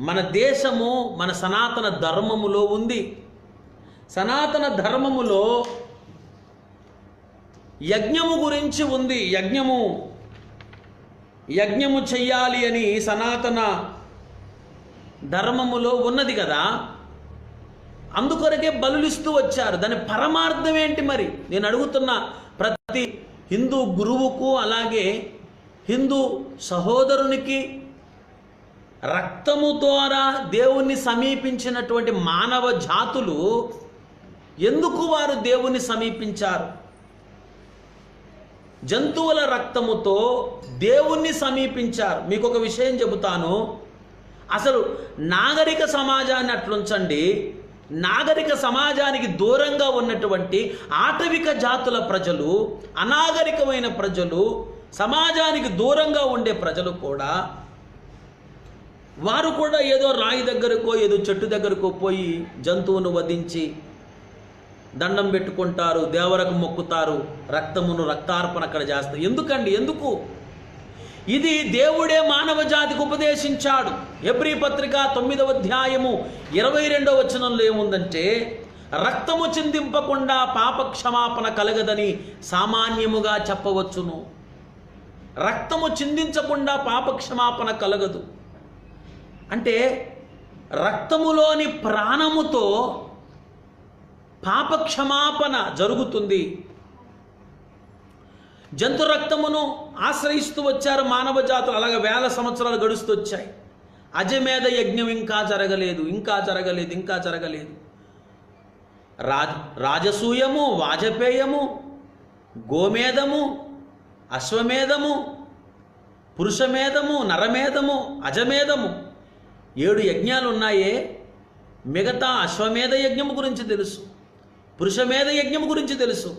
మన దేశము, మన సనాతన ధర్మములో ఉంది. సనాతన ధర్మములో యజ్ఞము గురించి ఉంది. యజ్ఞము చెయ్యాలి అని సనాతన ధర్మములో ఉన్నది కదా. అందుకొరకే బలులిస్తూ వచ్చారు. దాని పరమార్థం ఏంటి మరి? నేను అడుగుతున్నా ప్రతి హిందూ గురువుకు, అలాగే హిందూ సహోదరునికి రక్తము ద్వారా దేవుణ్ణి సమీపించినటువంటి మానవ జాతులు ఎందుకు వారు దేవుణ్ణి సమీపించారు? జంతువుల రక్తముతో దేవుణ్ణి సమీపించారు. మీకు ఒక విషయం చెబుతాను. అసలు నాగరిక సమాజాన్ని అట్లుంచండి, నాగరిక సమాజానికి దూరంగా ఉన్నటువంటి ఆటవిక జాతుల ప్రజలు, అనాగరికమైన ప్రజలు, సమాజానికి దూరంగా ఉండే ప్రజలు కూడా వారు కూడా ఏదో రాయి దగ్గరకో ఏదో చెట్టు దగ్గరకో పోయి జంతువును వధించి దండం పెట్టుకుంటారు, దేవరకు మొక్కుతారు, రక్తార్పణ అక్కడ చేస్తారు. ఎందుకండి? ఎందుకు? ఇది దేవుడే మానవ జాతికి ఉపదేశించాడు. హెబ్రీ పత్రిక 9వ అధ్యాయము 22వ వచనంలో ఏముందంటే, రక్తము చిందింపకుండా పాప క్షమాపణ కలగదని సామాన్యముగా చెప్పవచ్చును. రక్తము చిందించకుండా పాప క్షమాపణ కలగదు అంటే రక్తములోని ప్రాణముతో పాప క్షమాపణ జరుగుతుంది. జంతు రక్తమును ఆశ్రయిస్తూ వచ్చారు మానవ జాతులు, అలాగే వేల సంవత్సరాలు గడుస్తూ వచ్చాయి. అజమేధ యజ్ఞం ఇంకా జరగలేదు. రాజసూయము, వాజపేయము, గోమేధము, అశ్వమేధము, పురుషమేధము, నరమేధము, అజమేధము 7 యజ్ఞాలు ఉన్నాయే. మిగతా అశ్వమేధ యజ్ఞము గురించి తెలుసు, పురుషమేధ యజ్ఞము గురించి తెలుసు.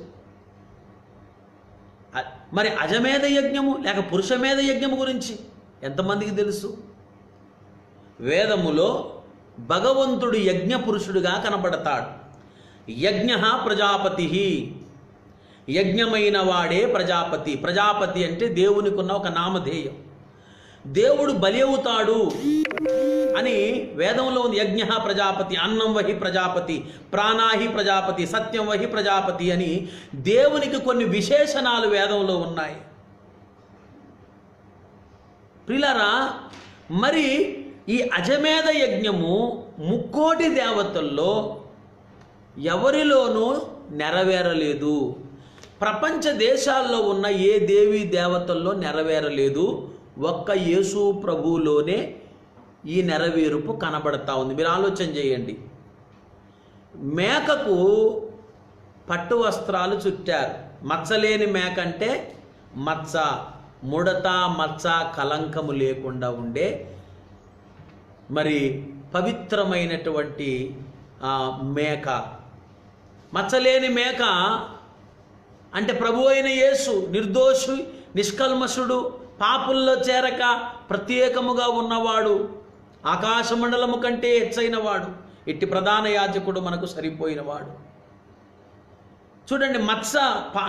మరి అజమేధ యజ్ఞము లేక పురుషమేధ యజ్ఞము గురించి ఎంతమందికి తెలుసు? వేదములో భగవంతుడు యజ్ఞ పురుషుడిగా కనబడతాడు. యజ్ఞ ప్రజాపతి, యజ్ఞమైన వాడే ప్రజాపతి. ప్రజాపతి అంటే దేవునికి ఉన్న ఒక నామధేయం. దేవుడు బలి అవుతాడు అని వేదంలో ఉంది. యజ్ఞ ప్రజాపతి, అన్నం వహి ప్రజాపతి, ప్రాణాహి ప్రజాపతి, సత్యం వహి ప్రజాపతి అని దేవునికి కొన్ని విశేషణాలు వేదంలో ఉన్నాయి. ప్రియులారా, మరి ఈ అజమేధ యజ్ఞము 3 దేవతల్లో ఎవరిలోనూ నెరవేరలేదు. ప్రపంచ దేశాల్లో ఉన్న ఏ దేవీ దేవతల్లో నెరవేరలేదు. ఒక్క యేసు ప్రభువులోనే ఈ నెరవేర్పు కనబడతా ఉంది. మీరు ఆలోచన చేయండి. మేకకు పట్టు వస్త్రాలు చుట్టారు. మచ్చలేని మేక అంటే మచ్చ, ముడత, మచ్చ, కలంకము లేకుండా ఉండే మరి పవిత్రమైనటువంటి మేక. మచ్చలేని మేక అంటే ప్రభు అయిన యేసు నిర్దోషి, నిష్కల్మషుడు, పాపుల్లో చేరక ప్రత్యేకముగా ఉన్నవాడు, ఆకాశమండలము కంటే హెచ్చైన వాడు, ఇట్టి ప్రధాన యాజకుడు మనకు సరిపోయినవాడు. చూడండి, మత్స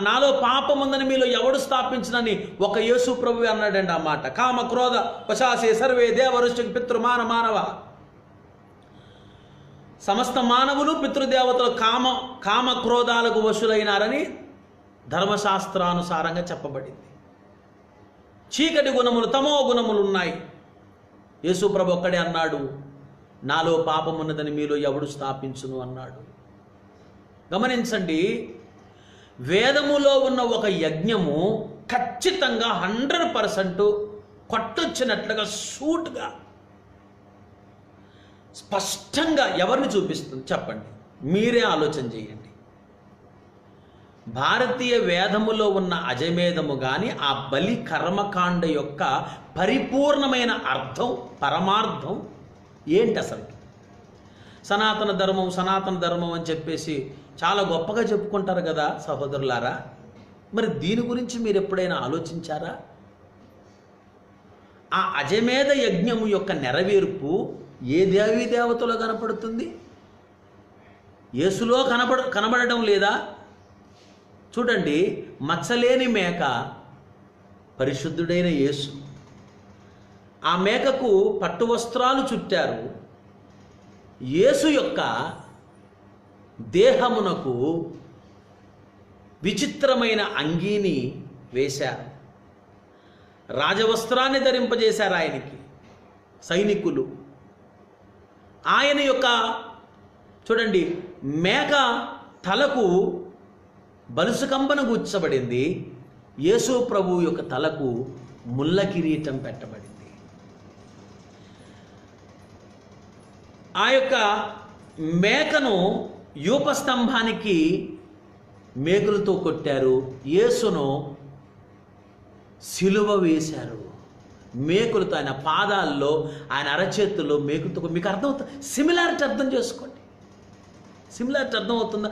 నాలో పాపం ఉందని మీలో ఎవడు స్థాపించనని ఒక యేసు ప్రభు అన్నాడండి. ఆ మాట కామ క్రోధ వశాసే సర్వే దేవరుష్టి పితృమానవ. సమస్త మానవులు పితృదేవతలు కామ క్రోధాలకు వశులైనారని ధర్మశాస్త్రానుసారంగా చెప్పబడింది. చీకటి గుణములు, తమో గుణములు ఉన్నాయి. యేసు ప్రభు ఒక్కడే అన్నాడు, నాలో పాపం ఉన్నదని మీలో ఎవడు స్థాపించును అన్నాడు. గమనించండి, వేదములో ఉన్న ఒక యజ్ఞము ఖచ్చితంగా 100% కొట్టొచ్చినట్లుగా సూటుగా స్పష్టంగా ఎవరిని చూపిస్తుంది చెప్పండి? మీరే ఆలోచన చేయండి. భారతీయ వేదములో ఉన్న అజమేధము కానీ ఆ బలి కర్మకాండ యొక్క పరిపూర్ణమైన అర్థం, పరమార్థం ఏంటి అసలు? సనాతన ధర్మం అని చెప్పేసి చాలా గొప్పగా చెప్పుకుంటారు కదా సహోదరులారా. మరి దీని గురించి మీరు ఎప్పుడైనా ఆలోచించారా? ఆ అజమేధ యజ్ఞము యొక్క నెరవేర్పు ఏ దేవీ దేవతలో కనపడుతుంది? యేసులో కనబడటం లేదా? చూడండి, మచ్చలేని మేక పరిశుద్ధుడైన యేసు. ఆ మేకకు పట్టు వస్త్రాలు చుట్టారు. యేసు యొక్క దేహమునకు విచిత్రమైన అంగీని వేశారు. రాజవస్త్రాన్ని ధరింపజేశారు ఆయనకి సైనికులు. ఆయన యొక్క చూడండి, మేక తలకు బలుసుకంబన గుచ్చబడింది. యేసు ప్రభు యొక్క తలకు ముళ్ళ కిరీటం పెట్టబడింది. ఆ యొక్క మేకను యూపస్తంభానికి మేకులతో కొట్టారు. యేసును సిలువ వేశారు మేకులతో. ఆయన పాదాల్లో, ఆయన అరచేతుల్లో మేకులతో. మీకు అర్థమవుతుంది? సిమిలారిటీ అర్థం చేసుకోండి. సిమిలారిటీ అర్థమవుతుందా?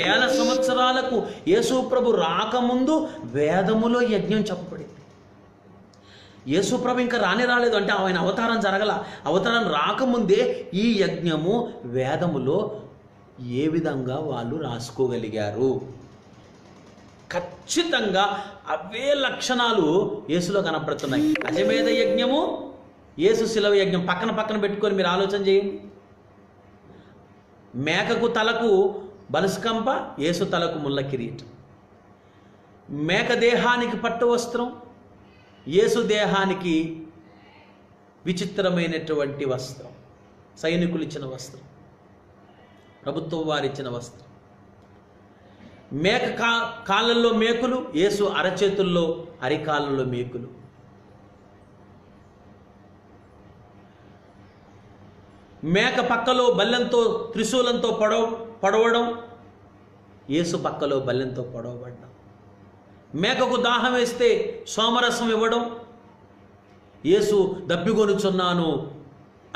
1000 సంవత్సరాలకు యేసు ప్రభు రాకముందు వేదములో యజ్ఞం చెప్పబడింది. యేసుప్రభు ఇంకా రాలేదు అంటే ఆయన అవతారం జరగల. అవతారం రాకముందే ఈ యజ్ఞము వేదములో ఏ విధంగా వాళ్ళు రాసుకోగలిగారు? ఖచ్చితంగా అవే లక్షణాలు యేసులో కనపడుతున్నాయి. అజమేధ యజ్ఞము, యేసు శిలువ యజ్ఞం పక్కన పెట్టుకొని మీరు ఆలోచన చేయండి. మేకకు తలకు బలుసుకంప, యేసు తలకు ముళ్ళ కిరీటం. మేక దేహానికి పట్టు వస్త్రం, యేసు దేహానికి విచిత్రమైనటువంటి వస్త్రం, సైనికులు ఇచ్చిన వస్త్రం, ప్రభుత్వం వారిచ్చిన వస్త్రం. మేక కాళ్ళల్లో మేకులు, యేసు అరచేతుల్లో అరికాళ్ళలో మేకులు. మేక పక్కలో బల్లెంతో త్రిశూలంతో పొడవడం, యేసు పక్కలో బల్లెంతో పొడవబడ్డం. మేకకు దాహం వేస్తే సోమరసం ఇవ్వడం, యేసు దప్పిగొనుచున్నాను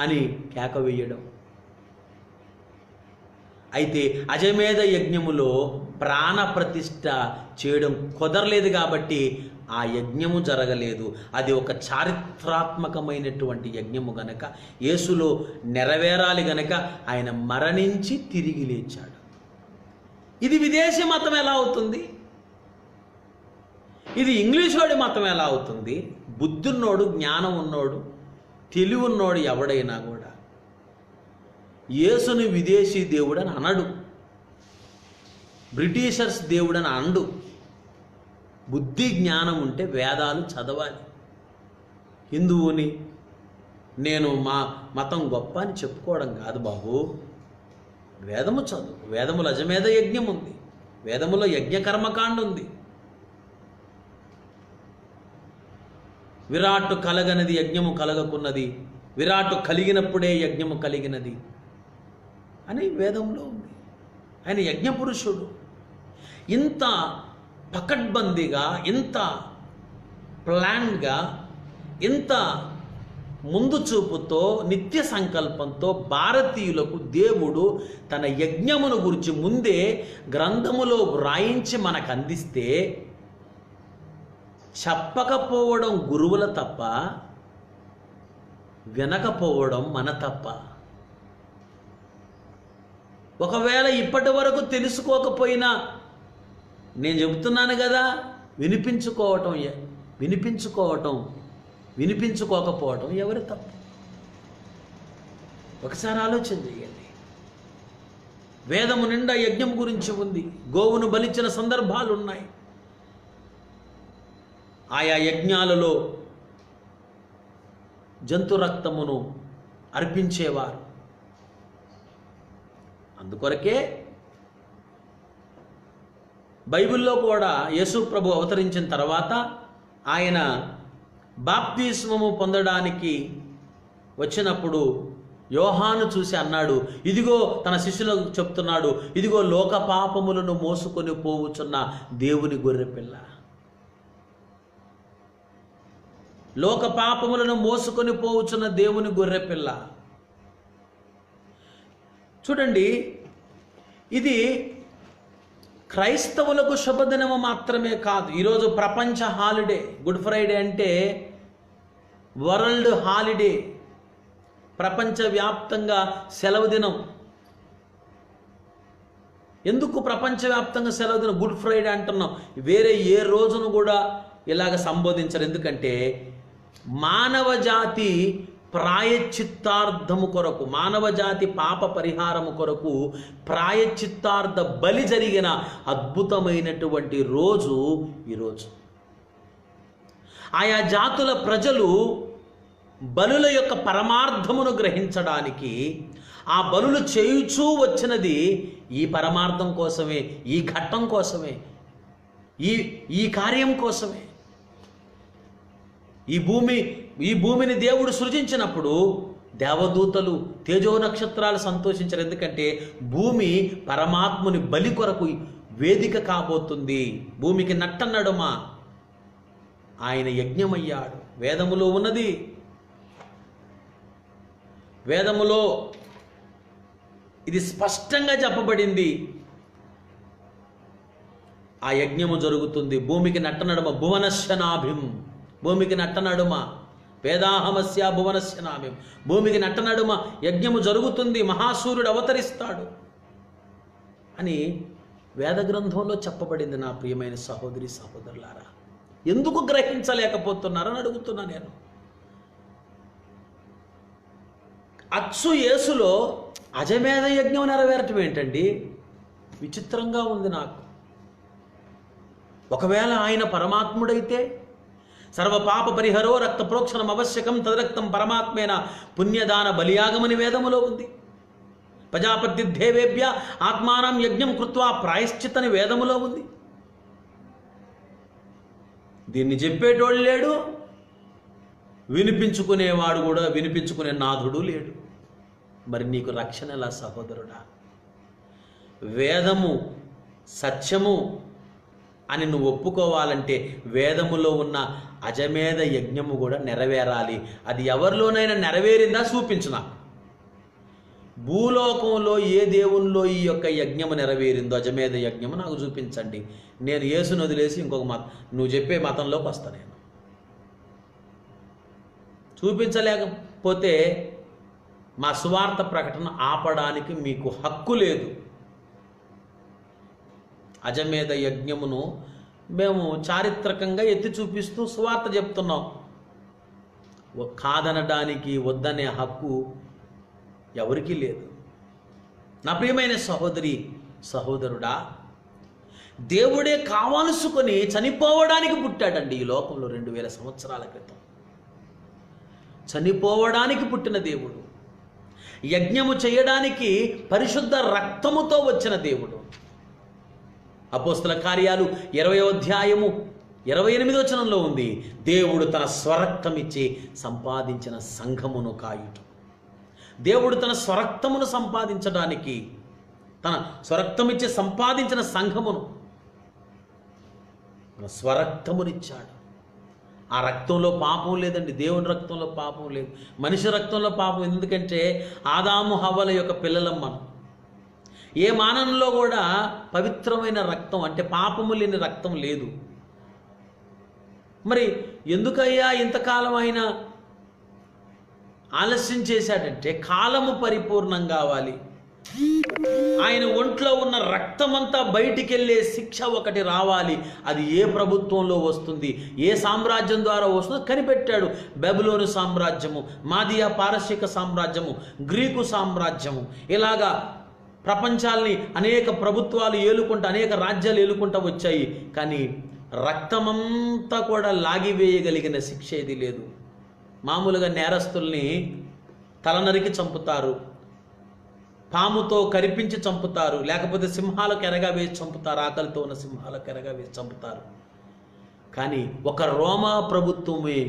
అని కేక వేయడం. అయితే అజమేధ యజ్ఞములో ప్రాణ ప్రతిష్ఠ చేయడం కుదరలేదు కాబట్టి ఆ యజ్ఞము జరగలేదు. అది ఒక చారిత్రాత్మకమైనటువంటి యజ్ఞము గనక, యేసులో నెరవేరాలి గనక ఆయన మరణించి తిరిగి లేచాడు. ఇది విదేశీ మతం ఎలా అవుతుంది? ఇది ఇంగ్లీష్ వాడి మతం ఎలా అవుతుంది? బుద్ధున్నోడు, జ్ఞానం ఉన్నోడు, తెలివి ఉన్నోడు ఎవడైనా కూడా యేసుని విదేశీ దేవుడని అనడు, బ్రిటిషర్స్ దేవుడని అండు. బుద్ధి జ్ఞానం ఉంటే వేదాలు చదవాలి. హిందువుని నేను మా మతం గొప్ప అని చెప్పుకోవడం కాదు బాబు. వేదము చదువు. వేదములో అజమేధ యజ్ఞం ఉంది, వేదములో యజ్ఞ కర్మకాండ ఉంది. విరాట్టు కలగనది యజ్ఞము కలగకున్నది, విరాట్టు కలిగినప్పుడే యజ్ఞము కలిగినది అని వేదంలో ఉంది. ఆయన యజ్ఞపురుషుడు. ఇంత పకడ్బందీగా, ఇంత ప్లాన్గా, ఇంత ముందు చూపుతో, నిత్య సంకల్పంతో భారతీయులకు దేవుడు తన యజ్ఞమును గురించి ముందే గ్రంథములో వ్రాయించి మనకు అందిస్తే చెప్పకపోవడం గురువుల తప్ప, వినకపోవడం మన తప్ప. ఒకవేళ ఇప్పటి వరకు తెలుసుకోకపోయినా నేను చెబుతున్నాను కదా, వినిపించుకోకపోవటం ఎవరి తప్పు? ఒకసారి ఆలోచన చేయండి. వేదము నిండా యజ్ఞం గురించి ఉంది. గోవును బలిచ్చిన సందర్భాలు ఉన్నాయి. ఆయా యజ్ఞాలలో జంతు రక్తమును అర్పించేవారు. అందుకొరకే బైబిల్లో కూడా యేసు ప్రభు అవతరించిన తర్వాత ఆయన బాప్తిస్మము పొందడానికి వచ్చినప్పుడు యోహాను చూసి అన్నాడు, ఇదిగో తన శిష్యులకు చెప్తున్నాడు, ఇదిగో లోక పాపములను మోసుకొని పోవుచున్న దేవుని గొర్రెపిల్ల. లోక పాపములను మోసుకొని పోవుచున్న దేవుని గొర్రెపిల్ల. చూడండి, ఇది క్రైస్తవులకు శుభదినము మాత్రమే కాదు. ఈరోజు ప్రపంచ హాలిడే. గుడ్ ఫ్రైడే అంటే వరల్డ్ హాలిడే, ప్రపంచవ్యాప్తంగా సెలవు దినం. ఎందుకు ప్రపంచవ్యాప్తంగా సెలవు దినం? గుడ్ ఫ్రైడే అంటున్నాం. వేరే ఏ రోజును కూడా ఇలాగ సంబోధించరు. ఎందుకంటే మానవ జాతి ప్రాయశ్చిత్తార్థము కొరకు, మానవ జాతి పాప పరిహారము కొరకు ప్రాయశ్చిత్తార్థ బలి జరిగిన అద్భుతమైనటువంటి రోజు ఈరోజు. ఆయా జాతుల ప్రజలు బలుల యొక్క పరమార్థమును గ్రహించడానికి ఆ బలులు చేయుచూ వచ్చినది ఈ పరమార్థం కోసమే, ఈ ఘట్టం కోసమే, ఈ కార్యం కోసమే. ఈ భూమిని దేవుడు సృజించినప్పుడు దేవదూతలు, తేజో నక్షత్రాలు సంతోషించారు. ఎందుకంటే భూమి పరమాత్ముని బలి కొరకు వేదిక కాబోతుంది. భూమికి నట్టనడుమ ఆయన యజ్ఞమయ్యాడు. వేదములో ఉన్నది. వేదములో ఇది స్పష్టంగా చెప్పబడింది. ఆ యజ్ఞము జరుగుతుంది. భూమికి నట్టనడుమ, భువనశనాభిం, భూమికి నట్టనడుమ వేదాహమస్య భువనస్య నామ్యం. భూమికి నట్టనడుమ యజ్ఞము జరుగుతుంది, మహాసూర్యుడు అవతరిస్తాడు అని వేద గ్రంథంలో చెప్పబడింది. నా ప్రియమైన సహోదరి సహోదరులారా, ఎందుకు గ్రహించలేకపోతున్నారని అడుగుతున్నా నేను. అచ్చు యేసులో అజమేధ యజ్ఞం నెరవేరటం ఏంటండి? విచిత్రంగా ఉంది నాకు. ఒకవేళ ఆయన పరమాత్ముడైతే సర్వ పాప పరిహరో రక్త ప్రోక్షణం అవశ్యకం తదరక్తం పరమాత్మేన పుణ్యదాన బలియాగమని వేదములో ఉంది. ప్రజాపతి దేవేభ్య ఆత్మానం యజ్ఞం కృత్వా ప్రాయశ్చిత్తని వేదములో ఉంది. దీన్ని చెప్పేటోడు లేడు, వినిపించుకునేవాడు కూడా, వినిపించుకునే నాథుడు లేడు. మరి నీకు రక్షణ ఎలా సహోదరుడా? వేదము సత్యము అని నువ్వు ఒప్పుకోవాలంటే వేదములో ఉన్న అజమేధ యజ్ఞము కూడా నెరవేరాలి. అది ఎవరిలోనైనా నెరవేరిందా చూపించు నాకు. భూలోకంలో ఏ దేవునిలో ఈ యొక్క యజ్ఞము నెరవేరిందో, అజమేధ యజ్ఞము నాకు చూపించండి. నేను యేసును వదిలేసి ఇంకొక మతం, నువ్వు చెప్పే మతంలోకి వస్తా. నేను చూపించలేకపోతే మా సువార్త ప్రకటన ఆపడానికి మీకు హక్కు లేదు. అజమేధ యజ్ఞమును మేము చారిత్రకంగా ఎత్తి చూపిస్తూ సువార్త చెప్తున్నాం. కాదనడానికి వద్దనే హక్కు ఎవరికీ లేదు. నా ప్రియమైన సహోదరి సహోదరుడా, దేవుడే కావాల్సుకొని చనిపోవడానికి పుట్టాడండి ఈ లోకంలో 2000 సంవత్సరాల క్రితం. చనిపోవడానికి పుట్టిన దేవుడు, యజ్ఞము చేయడానికి పరిశుద్ధ రక్తముతో వచ్చిన దేవుడు. అపోస్తల కార్యాలు 20వ అధ్యాయము 28వ వచనంలో ఉంది, దేవుడు తన స్వరక్తమిచ్చి సంపాదించిన సంఘమును కాయుట. దేవుడు తన స్వరక్తమును సంపాదించడానికి, తన స్వరక్తమిచ్చి సంపాదించిన సంఘమును స్వరక్తమునిచ్చాడు. ఆ రక్తంలో పాపం లేదండి. దేవుని రక్తంలో పాపం లేదు, మనిషి రక్తంలో పాపం. ఎందుకంటే ఆదాము హవ్వల యొక్క పిల్లలం మనం. ఏ మానవుల్లో కూడా పవిత్రమైన రక్తం అంటే పాపము లేని రక్తం లేదు. మరి ఎందుకయ్యా ఇంతకాలం ఆయన ఆలస్యం చేశాడంటే కాలము పరిపూర్ణం కావాలి. ఆయన ఒంట్లో ఉన్న రక్తమంతా బయటికి వెళ్ళే శిక్ష ఒకటి రావాలి. అది ఏ ప్రభుత్వంలో వస్తుంది, ఏ సామ్రాజ్యం ద్వారా వస్తుందో కనిపెట్టాడు. బబులోను సామ్రాజ్యము, మాదియా పారసీక సామ్రాజ్యము, గ్రీకు సామ్రాజ్యము, ఇలాగా ప్రపంచాల్ని అనేక ప్రభుత్వాలు ఏలుకుంటూ, అనేక రాజ్యాలు ఏలుకుంటూ వచ్చాయి. కానీ రక్తమంతా కూడా లాగివేయగలిగిన శిక్ష ఏది లేదు. మామూలుగా నేరస్తుల్ని తలనరికి చంపుతారు, పాముతో కరిపించి చంపుతారు, లేకపోతే సింహాలకు ఎరగా వేసి చంపుతారు, ఆకలితో ఉన్న సింహాలకు ఎరగా వేసి చంపుతారు. కానీ ఒక రోమా ప్రభుత్వమే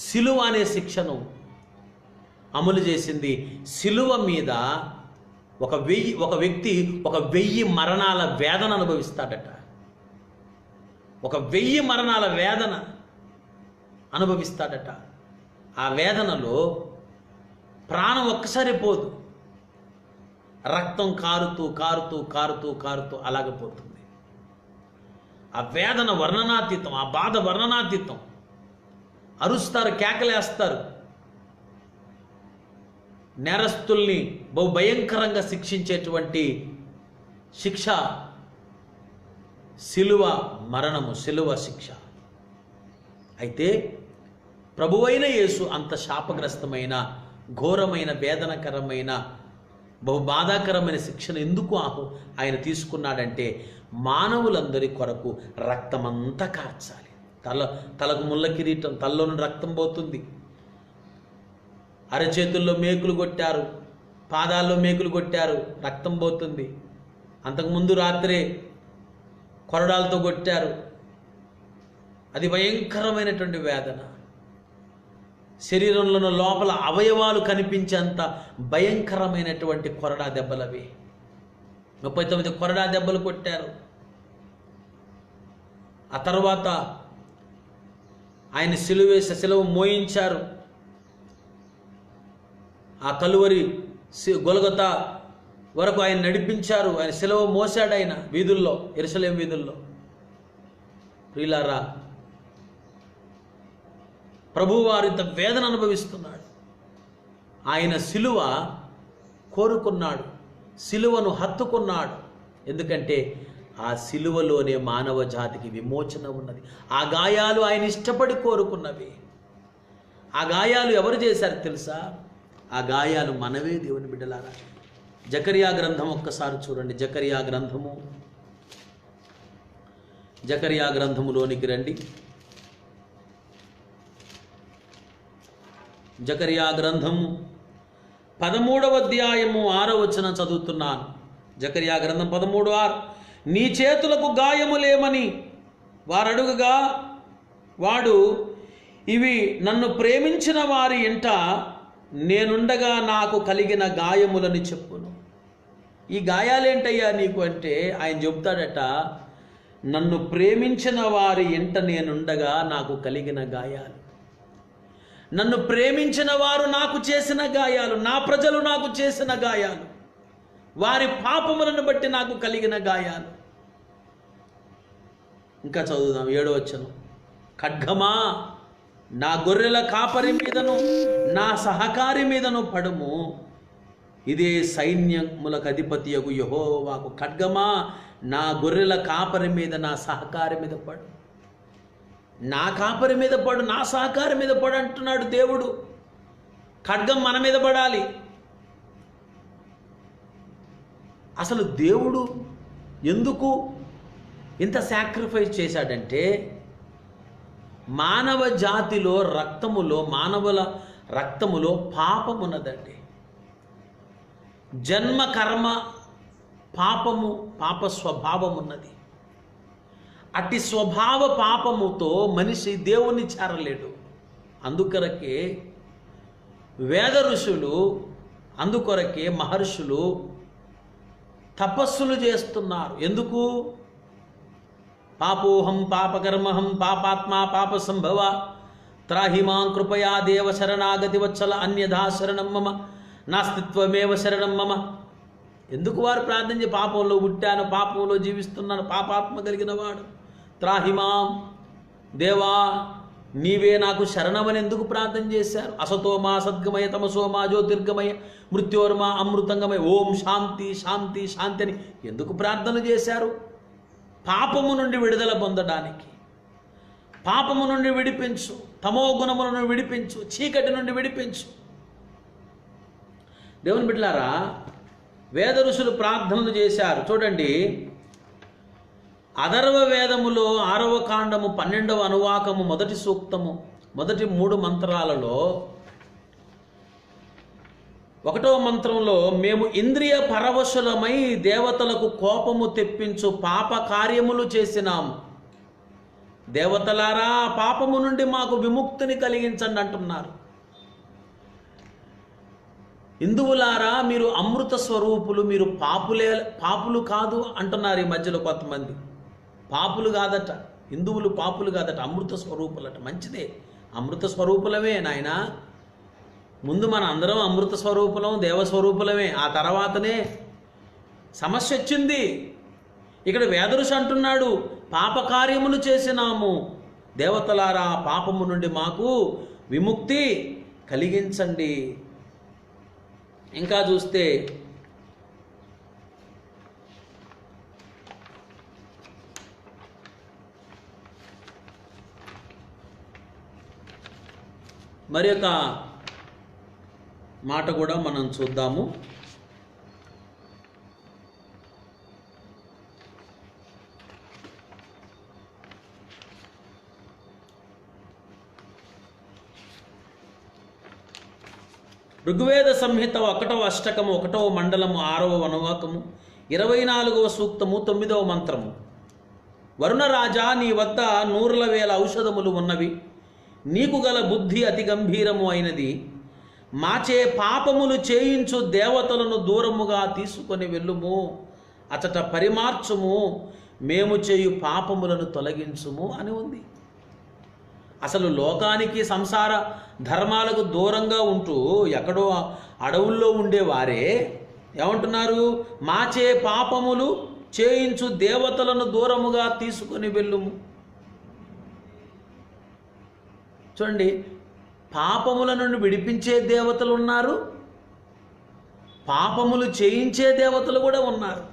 సిలువ అనే శిక్షను అమలు చేసింది. సిలువ మీద ఒక వ్యక్తి 1000 మరణాల వేదన అనుభవిస్తాడట. 1000 మరణాల వేదన అనుభవిస్తాడట. ఆ వేదనలో ప్రాణం ఒక్కసారి పోదు, రక్తం కారుతూ కారుతూ కారుతూ కారుతూ అలాగపోతుంది. ఆ వేదన వర్ణనాతీతం, ఆ బాధ వర్ణనాతీతం. అరుస్తారు, కేకలేస్తారు. నేరస్తుల్ని బహు భయంకరంగా శిక్షించేటువంటి శిక్ష సిలువ మరణము, సిలువ శిక్ష. అయితే ప్రభువైన యేసు అంత శాపగ్రస్తమైన, ఘోరమైన, వేదనకరమైన, బహు బాధాకరమైన శిక్షను ఎందుకు ఆయన తీసుకున్నాడంటే మానవులందరి కొరకు రక్తమంతా కార్చాలి. తలకు ముళ్ళ కిరీటం, తలలోని రక్తం పోతుంది. అరచేతుల్లో మేకులు కొట్టారు, పాదాల్లో మేకులు కొట్టారు, రక్తం పోతుంది. అంతకుముందు రాత్రే కొరడాలతో కొట్టారు. అది భయంకరమైనటువంటి వేదన. శరీరంలో లోపల అవయవాలు కనిపించేంత భయంకరమైనటువంటి కొరడా దెబ్బలవి. 39 కొరడా దెబ్బలు కొట్టారు. ఆ తర్వాత ఆయన సిలువ మోయించారు. ఆ కలువరి గొలగతా వరకు ఆయన నడిపించారు. ఆయన సిలువ మోసాడు ఆయన వీధుల్లో, యెరూషలేము వీధుల్లో. ప్రియులారా, ప్రభువారు ఇంత వేదన అనుభవిస్తున్నాడు. ఆయన సిలువ కోరుకున్నాడు, సిలువను హత్తుకున్నాడు. ఎందుకంటే ఆ సిలువలోనే మానవ జాతికి విమోచన ఉన్నది. ఆ గాయాలు ఆయన ఇష్టపడి కోరుకున్నవి. ఆ గాయాలు ఎవరు చేశారు తెలుసా? ఆ గాయాలు మనవే దేవుని బిడ్డలారా. జకరియా గ్రంథం ఒక్కసారి చూడండి. జకరియా గ్రంథములోనికి రండి. జకరియా గ్రంథము 13వ అధ్యాయము 6వ వచనం చదువుతున్నాను. జకరియా గ్రంథం 13:6. నీ చేతులకు గాయములేమని వారు అడుగగా వాడు, ఇవి నన్ను ప్రేమించిన వారి ఇంట నేనుండగా నాకు కలిగిన గాయములని చెప్పును. ఈ గాయాలేంటయ్యా నీకు అంటే ఆయన చెప్తాడట, నన్ను ప్రేమించిన వారి ఇంట నేనుండగా నాకు కలిగిన గాయాలు. నన్ను ప్రేమించిన వారు నాకు చేసిన గాయాలు, నా ప్రజలు నాకు చేసిన గాయాలు, వారి పాపములను బట్టి నాకు కలిగిన గాయాలు. ఇంకా చదువుదాం 7వ వచనం. ఖడ్గమా నా గొర్రెల కాపరి మీదను నా సహకారి మీదను పడుము, ఇదే సైన్యములకు అధిపతియగు యెహోవాకు. ఖడ్గమా నా గొర్రెల కాపరి మీద నా సహకారి మీద పడు. నా కాపరి మీద పడు, నా సహకారి మీద పడు అంటున్నాడు దేవుడు. ఖడ్గం మన మీద పడాలి. అసలు దేవుడు ఎందుకు ఇంత సాక్రిఫైస్ చేశాడంటే, మానవ జాతిలో మానవుల రక్తములో పాపమున్నదండి. జన్మ కర్మ పాప స్వభావం ఉన్నది. అట్టి స్వభావ పాపముతో మనిషి దేవుణ్ణి చేరలేడు. అందుకొరకే వేద ఋషులు, అందుకొరకే మహర్షులు తపస్సులు చేస్తున్నారు. ఎందుకు? పాపోహం పాపకర్మహం పాపాత్మా పాప సంభవ త్రాహిమాం కృపయా దేవ శరణాగతి వచ్చల అన్యథా శరణం మమ నాస్తిత్వమేవ శరణం మమ. ఎందుకు వారు ప్రార్థించి, పాపంలో పుట్టాను, పాపంలో జీవిస్తున్నాను, పాపాత్మ కలిగిన వాడు, త్రాహిమాం దేవా నీవే నాకు శరణమని ఎందుకు ప్రార్థన చేశారు? అసతోమా సద్గమయ తమసోమా జ్యోతిర్గమయ మృత్యోర్మా అమృతంగమయ ఓం శాంతి శాంతి శాంతి అని ఎందుకు ప్రార్థన చేశారు? పాపము నుండి విడుదల పొందడానికి. పాపము నుండి విడిపించు, తమో గుణముల నుండి విడిపించు, చీకటి నుండి విడిపించు. దేవుని బిడ్డలారా, వేద ఋషులు ప్రార్థనలు చేశారు. చూడండి, అథర్వ వేదములో 6వ కాండము 12వ అనువాకము 1వ సూక్తము మొదటి 3 మంత్రాలలో 1వ మంత్రంలో, మేము ఇంద్రియ పరవశులమై దేవతలకు కోపము తెప్పించు పాప కార్యములు చేసినాము. దేవతలారా పాపము నుండి మాకు విముక్తిని కలిగించండి అంటున్నారు. హిందువులారా మీరు అమృత స్వరూపులు, మీరు పాపులు కాదు అంటున్నారు ఈ మధ్యలో కొంతమంది. పాపులు కాదట, హిందువులు పాపులు కాదట, అమృత స్వరూపులట. మంచిదే, అమృత స్వరూపులమే నాయన. ముందు మన అందరం అమృత స్వరూపులం, దేవస్వరూపులమే. ఆ తర్వాతనే సమస్య వచ్చింది. ఇక్కడ వేదఋషి అంటున్నాడు, పాపకార్యములు చేసినాము, దేవతలారా పాపము నుండి మాకు విముక్తి కలిగించండి. ఇంకా చూస్తే మరి ఒక మాట కూడా మనం చూద్దాము. ఋగ్వేద సంహిత 1వ అష్టకము 1వ మండలము 6వ అనువాకము 24వ సూక్తము 9వ మంత్రము. వరుణరాజా, నీ వద్ద 100,000 ఔషధములు ఉన్నవి, నీకు గల బుద్ధి అతి గంభీరము అయినది. మాచే పాపములు చేయించు దేవతలను దూరముగా తీసుకొని వెళ్ళుము, అచట పరిమార్చుము, మేము చేయు పాపములను తొలగించుము అని ఉంది. అసలు లోకానికి సంసార ధర్మాలకు దూరంగా ఉంటూ ఎక్కడో అడవుల్లో ఉండేవారే ఏమంటున్నారు? మాచే పాపములు చేయించు దేవతలను దూరముగా తీసుకొని వెళ్ళుము. చూడండి, పాపముల నుండి విడిపించే దేవతలు ఉన్నారు, పాపములు చేయించే దేవతలు కూడా ఉన్నారు.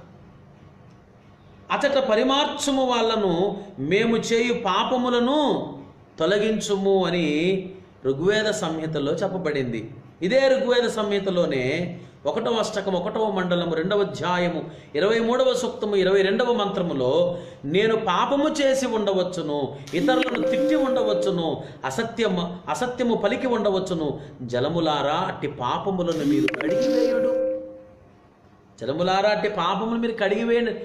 అతట పరిమార్చుము వాళ్ళను, మేము చేయు పాపములను తొలగించుము అని ఋగ్వేద సంహితలో చెప్పబడింది. ఇదే ఋగ్వేద సంహితలోనే 1వ అష్టకం 1వ మండలము 2వ అధ్యాయము 23వ సూక్తము 22వ మంత్రములో, నేను పాపము చేసి ఉండవచ్చును, ఇతరులను తిట్టి ఉండవచ్చును, అసత్యము పలికి ఉండవచ్చును, జలములారా అట్టి పాపములను మీరు కడిగివేయుడు. జలములారా అట్టి పాపములు మీరు కడిగివేయండి.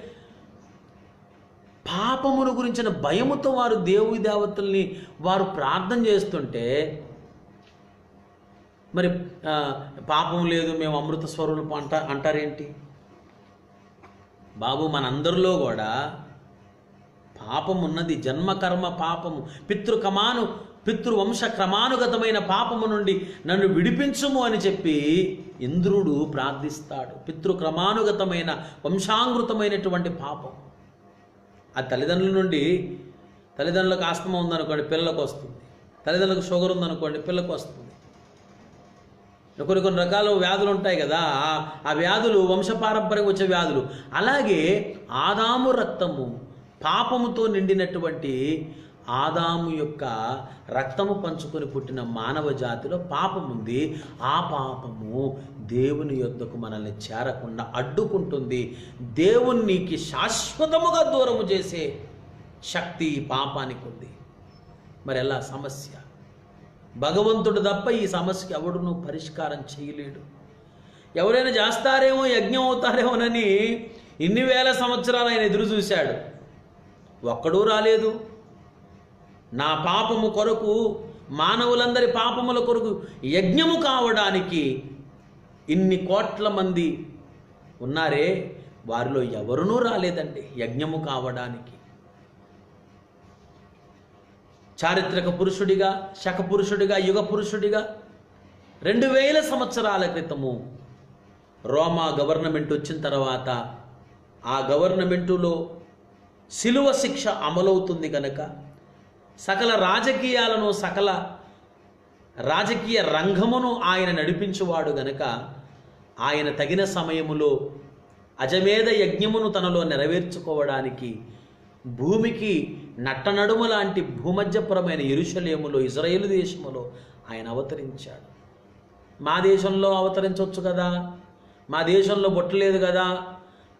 పాపమును గురించిన భయముతో వారు దేవుని దేవతల్ని వారు ప్రార్థన చేస్తుంటే, మరి పాపం లేదు మేము అమృత స్వరూపం అంటారేంటి బాబు? మనందరిలో కూడా పాపం ఉన్నది. జన్మకర్మ పాపము, పితృవంశ క్రమానుగతమైన పాపము నుండి నన్ను విడిపించుము అని చెప్పి ఇంద్రుడు ప్రార్థిస్తాడు. పితృక్రమానుగతమైన వంశాంగృతమైనటువంటి పాపం. ఆ తల్లిదండ్రులకు ఆస్తమా ఉందనుకోండి పిల్లలకు వస్తుంది, తల్లిదండ్రులకు షుగర్ ఉందనుకోండి పిల్లకు వస్తుంది. కొన్ని రకాల వ్యాధులు ఉంటాయి కదా, ఆ వ్యాధులు వంశపారంపర్యం వచ్చే వ్యాధులు. అలాగే ఆదాము రక్తము, పాపముతో నిండినటువంటి ఆదాము యొక్క రక్తము పంచుకొని పుట్టిన మానవ జాతిలో పాపం ఉంది. ఆ పాపము దేవుని యొద్దకు మనల్ని చేరకుండా అడ్డుకుంటుంది. దేవునికి శాశ్వతముగా దూరము చేసే శక్తి ఈ పాపానికి ఉంది. మరి ఎలా సమస్య? భగవంతుడు తప్ప ఈ సమస్యకి ఎవడునూ పరిష్కారం చేయలేడు. ఎవరైనా చేస్తారేమో, యజ్ఞం అవుతారేమోనని ఇన్ని వేల సంవత్సరాలు ఆయన ఎదురు చూశాడు, ఒక్కడూ రాలేదు. నా పాపము కొరకు, మానవులందరి పాపముల కొరకు యజ్ఞము కావడానికి ఇన్ని కోట్ల మంది ఉన్నారే, వారిలో ఎవరునూ రాలేదండి యజ్ఞము కావడానికి. చారిత్రక పురుషుడిగా, శక పురుషుడిగా, యుగ పురుషుడిగా 2000 సంవత్సరాల క్రితము రోమా గవర్నమెంట్ వచ్చిన తర్వాత ఆ గవర్నమెంటులో శిలువ శిక్ష అమలవుతుంది కనుక సకల రాజకీయాలను, సకల రాజకీయ రంగమును ఆయన నడిపించువాడు గనక ఆయన తగిన సమయములో అజమేధ యజ్ఞమును తనలో నెరవేర్చుకోవడానికి భూమికి నట్టనడుమ లాంటి భూమధ్యపురమైన యెరూషలేములో, ఇజ్రాయేలు దేశములో ఆయన అవతరించాడు. మా దేశంలో అవతరించవచ్చు కదా, మా దేశంలో పుట్టలేదు కదా,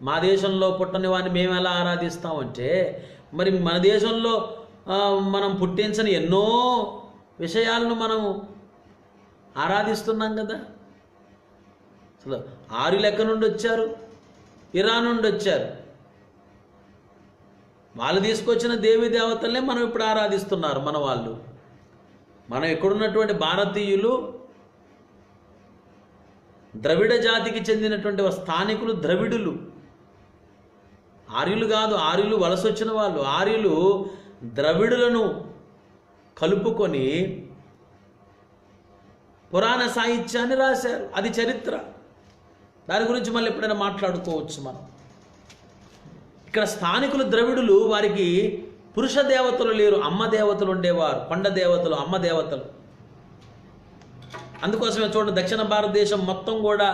మా దేశంలో పుట్టని వాడిని మేము ఎలా ఆరాధిస్తామంటే, మరి మన దేశంలో మనం పుట్టించని ఎన్నో విషయాలను మనం ఆరాధిస్తున్నాం కదా. అసలు ఆర్యులు ఎక్కడి నుండి వచ్చారు? ఇరాన్ నుండి వచ్చారు. వాళ్ళు తీసుకొచ్చిన దేవీ దేవతలనే మనం ఇప్పుడు ఆరాధిస్తున్నారు మన వాళ్ళు. మనం ఎక్కడున్నటువంటి భారతీయులు ద్రవిడ జాతికి చెందినటువంటి స్థానికులు, ద్రవిడులు. ఆర్యులు కాదు, ఆర్యులు వలస వచ్చిన వాళ్ళు. ఆర్యులు ద్రవిడులను కలుపుకొని పురాణ సాహిత్యాన్ని రాశారు. అది చరిత్ర. దాని గురించి మళ్ళీ ఎప్పుడైనా మాట్లాడుకోవచ్చు మనం. ఇక్కడ స్థానికులు ద్రవిడులు, వారికి పురుష దేవతలు లేరు, అమ్మ దేవతలు ఉండేవారు. కొండ దేవతలు, అమ్మ దేవతలు. అందుకోసమే చూడండి, దక్షిణ భారతదేశం మొత్తం కూడా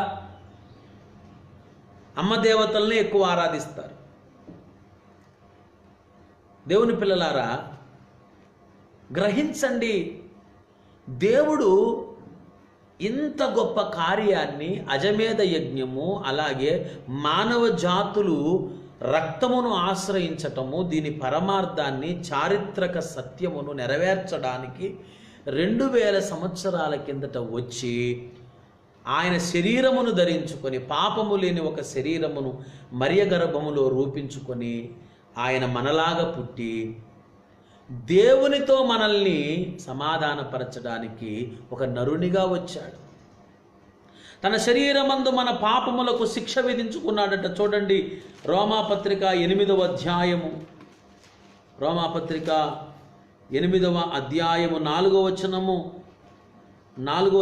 అమ్మ దేవతల్ని ఎక్కువ ఆరాధిస్తారు. దేవుని పిల్లలారా, గ్రహించండి, దేవుడు ఇంత గొప్ప కార్యాన్ని, అజమేధ యజ్ఞము, అలాగే మానవ జాతులు రక్తమును ఆశ్రయించటము, దీని పరమార్థాన్ని, చారిత్రక సత్యమును నెరవేర్చడానికి 2000 సంవత్సరాల కిందట వచ్చి ఆయన శరీరమును ధరించుకొని, పాపము లేని ఒక శరీరమును మరియ గర్భములో రూపించుకొని ఆయన మనలాగా పుట్టి దేవునితో మనల్ని సమాధానపరచడానికి ఒక నరునిగా వచ్చాడు. తన శరీరమందు మన పాపములకు శిక్ష విధించుకున్నాడట. చూడండి, రోమాపత్రిక 8వ అధ్యాయము, రోమాపత్రిక 8వ అధ్యాయము 4వ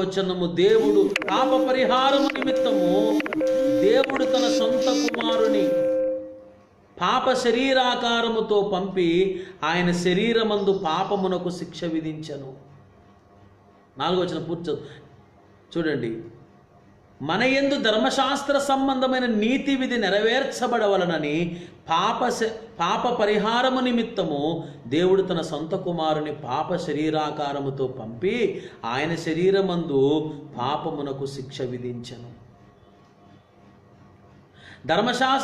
వచనము, దేవుడు పాప పరిహారము నిమిత్తము దేవుడు తన సొంత కుమారుని పాప శరీరాకారముతో పంపి ఆయన శరీరమందు పాపమునకు శిక్ష విధించెను. 4వ వచనం పూర్తి చూడండి. మన యందు ధర్మశాస్త్ర సంబంధమైన నీతి విధి నెరవేర్చబడవలనని పాప పరిహారము నిమిత్తము దేవుడు తన సొంత కుమారుని పాప శరీరాకారముతో పంపి ఆయన శరీరమందు పాపమునకు శిక్ష విధించెను.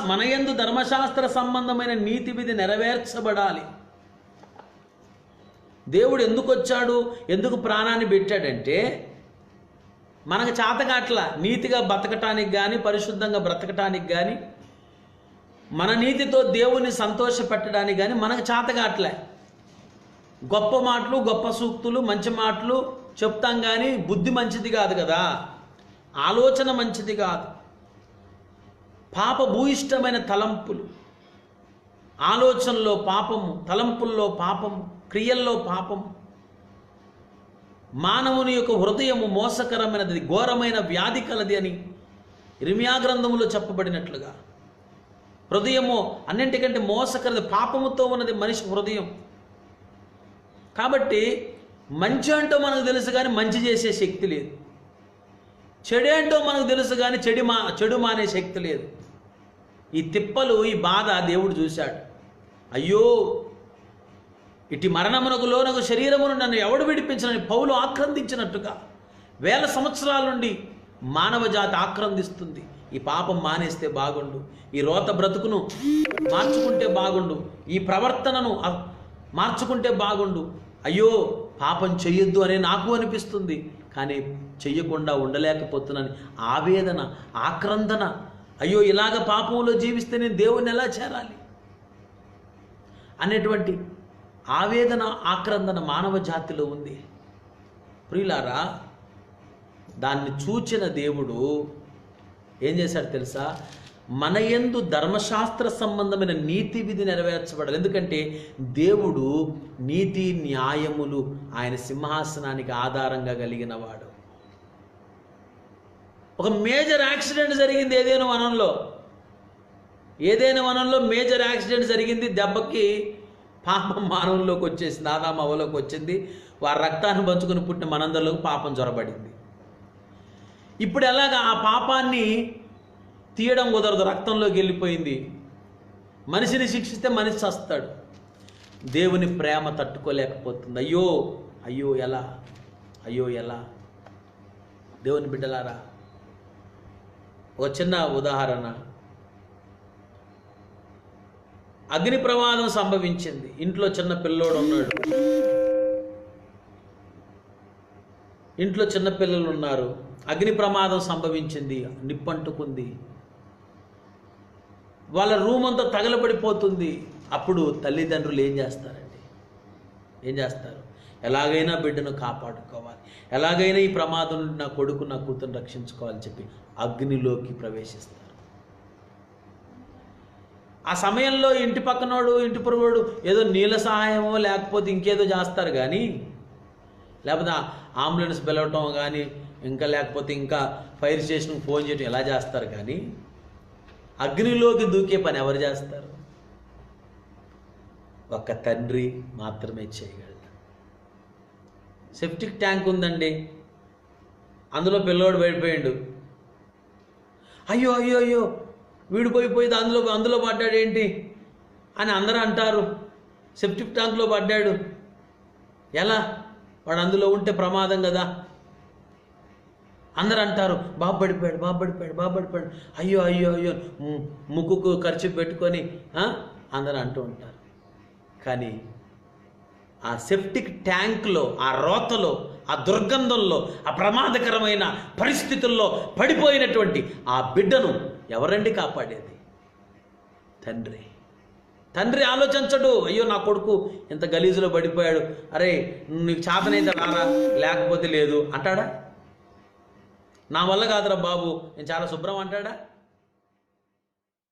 మన యందు ధర్మశాస్త్ర సంబంధమైన నీతి విధి నెరవేర్చబడాలి. దేవుడు ఎందుకు వచ్చాడు, ఎందుకు ప్రాణాన్ని పెట్టాడంటే మనకు చేతకాట్ల నీతిగా బ్రతకటానికి కానీ, పరిశుద్ధంగా బ్రతకటానికి కానీ, మన నీతితో దేవుని సంతోషపెట్టడానికి కానీ మనకు చేతకాట్లే. గొప్ప మాటలు, గొప్ప సూక్తులు, మంచి మాటలు చెప్తాం కానీ బుద్ధి మంచిది కాదు కదా, ఆలోచన మంచిది కాదు. పాప భూయిష్టమైన తలంపులు, ఆలోచనలో పాపము, తలంపుల్లో పాపము, క్రియల్లో పాపము. మానవుని యొక్క హృదయము మోసకరమైనది, ఘోరమైన వ్యాధి కలది అని ఇర్మియా గ్రంథములో చెప్పబడినట్లుగా హృదయము అన్నింటికంటే మోసకరది, పాపముతో ఉన్నది మనిషి హృదయం. కాబట్టి మంచి అంటూ మనకు తెలుసు కానీ మంచి చేసే శక్తి లేదు, చెడేంటో మనకు తెలుసు కానీ చెడు మానే శక్తి లేదు. ఈ తిప్పలు, ఈ బాధ దేవుడు చూశాడు. అయ్యో, ఇటు మరణమునకు లోనకు శరీరమును నన్ను ఎవడు విడిపించనని పౌలు ఆక్రందించినట్టుగా 1000 సంవత్సరాల నుండి మానవ జాతి ఆక్రందిస్తుంది. ఈ పాపం మానేస్తే బాగుండు, ఈ రోత బ్రతుకును మార్చుకుంటే బాగుండు, ఈ ప్రవర్తనను మార్చుకుంటే బాగుండు. అయ్యో, పాపం చెయ్యొద్దు అనే నాకు అనిపిస్తుంది, కానీ చెయ్యకుండా ఉండలేకపోతున్నాను. ఆవేదన, ఆక్రందన, అయ్యో ఇలాగ పాపంలో జీవిస్తే నేను దేవుణ్ణి ఎలా చేరాలి అనేటువంటి ఆవేదన, ఆక్రందన మానవ జాతిలో ఉంది. ప్రియులారా, దాన్ని చూచిన దేవుడు ఏం చేశాడు తెలుసా? మన యందు ధర్మశాస్త్ర సంబంధమైన నీతి విధి నెరవేర్చబడాలి. ఎందుకంటే దేవుడు నీతి న్యాయములు ఆయన సింహాసనానికి ఆధారంగా కలిగిన వాడు. ఒక మేజర్ యాక్సిడెంట్ జరిగింది ఏదైనా వనంలో మేజర్ యాక్సిడెంట్ జరిగింది. దెబ్బకి పాపం మానవుల్లోకి వచ్చేసింది, ఆదాము అవ్వలోకి వచ్చింది. వారి రక్తాన్ని పంచుకొని పుట్టిన మనందరిలోకి పాపం జొరబడింది. ఇప్పుడు ఎలాగా ఆ పాపాన్ని తీయడం కుదరదు, రక్తంలోకి వెళ్ళిపోయింది. మనిషిని శిక్షిస్తే మనిషి చస్తాడు. దేవుని ప్రేమ తట్టుకోలేకపోతుంది. అయ్యో అయ్యో ఎలా, అయ్యో ఎలా. దేవుని బిడ్డలారా, ఒక చిన్న ఉదాహరణ. అగ్ని ప్రమాదం సంభవించింది. ఇంట్లో చిన్న పిల్లోడు ఉన్నాడు, ఇంట్లో చిన్న పిల్లలు ఉన్నారు. అగ్ని ప్రమాదం సంభవించింది, నిప్పంటుకుంది, వాళ్ళ రూమ్ అంతా తగలబడిపోతుంది. అప్పుడు తల్లిదండ్రులు ఏం చేస్తారు? ఎలాగైనా బిడ్డను కాపాడుకోవాలి, ఎలాగైనా ఈ ప్రమాదం నుండి నా కొడుకు, నా కూతురు రక్షించుకోవాలని చెప్పి అగ్నిలోకి ప్రవేశిస్తారు. ఆ సమయంలో ఇంటి పక్కనోడు, ఇంటి పొరుగుడు ఏదో నీళ్ళ సహాయమో లేకపోతే ఇంకేదో చేస్తారు కానీ, లేకపోతే అంబులెన్స్ పిలవటం కానీ, ఇంకా లేకపోతే ఇంకా ఫైర్ స్టేషన్కి ఫోన్ చేయటం ఎలా చేస్తారు కానీ, అగ్నిలోకి దూకే పని ఎవరు చేస్తారు? ఒక్క తండ్రి మాత్రమే చేయగలడు. సెప్టిక్ ట్యాంక్ ఉందండి, అందులో పిల్లోడు పడిపోయాడు. అయ్యో అయ్యో అయ్యో వీడు పోయిపోయి అందులో పడ్డాడేంటి అని అందరూ అంటారు. సెప్టిక్ ట్యాంక్లో పడ్డాడు, ఎలా? వాడు అందులో ఉంటే ప్రమాదం కదా. అందరూ అంటారు బాబు పడిపోయాడు. అయ్యో అయ్యో అయ్యో ముక్కుకు ఖర్చు పెట్టుకొని అందరూ అంటూ ఉంటారు. కానీ ఆ సెప్టిక్ ట్యాంక్లో, ఆ రోతలో, ఆ దుర్గంధంలో, ఆ ప్రమాదకరమైన పరిస్థితుల్లో పడిపోయినటువంటి ఆ బిడ్డను ఎవరండి కాపాడేది? తండ్రి ఆలోచించడు. అయ్యో నా కొడుకు ఇంత గలీజులో పడిపోయాడు, అరే నీకు చేతనైతే రారా, లేకపోతే లేదు అంటాడా? నా వల్ల కాదురా బాబు, నేను చాలా శుభ్రం అంటాడా?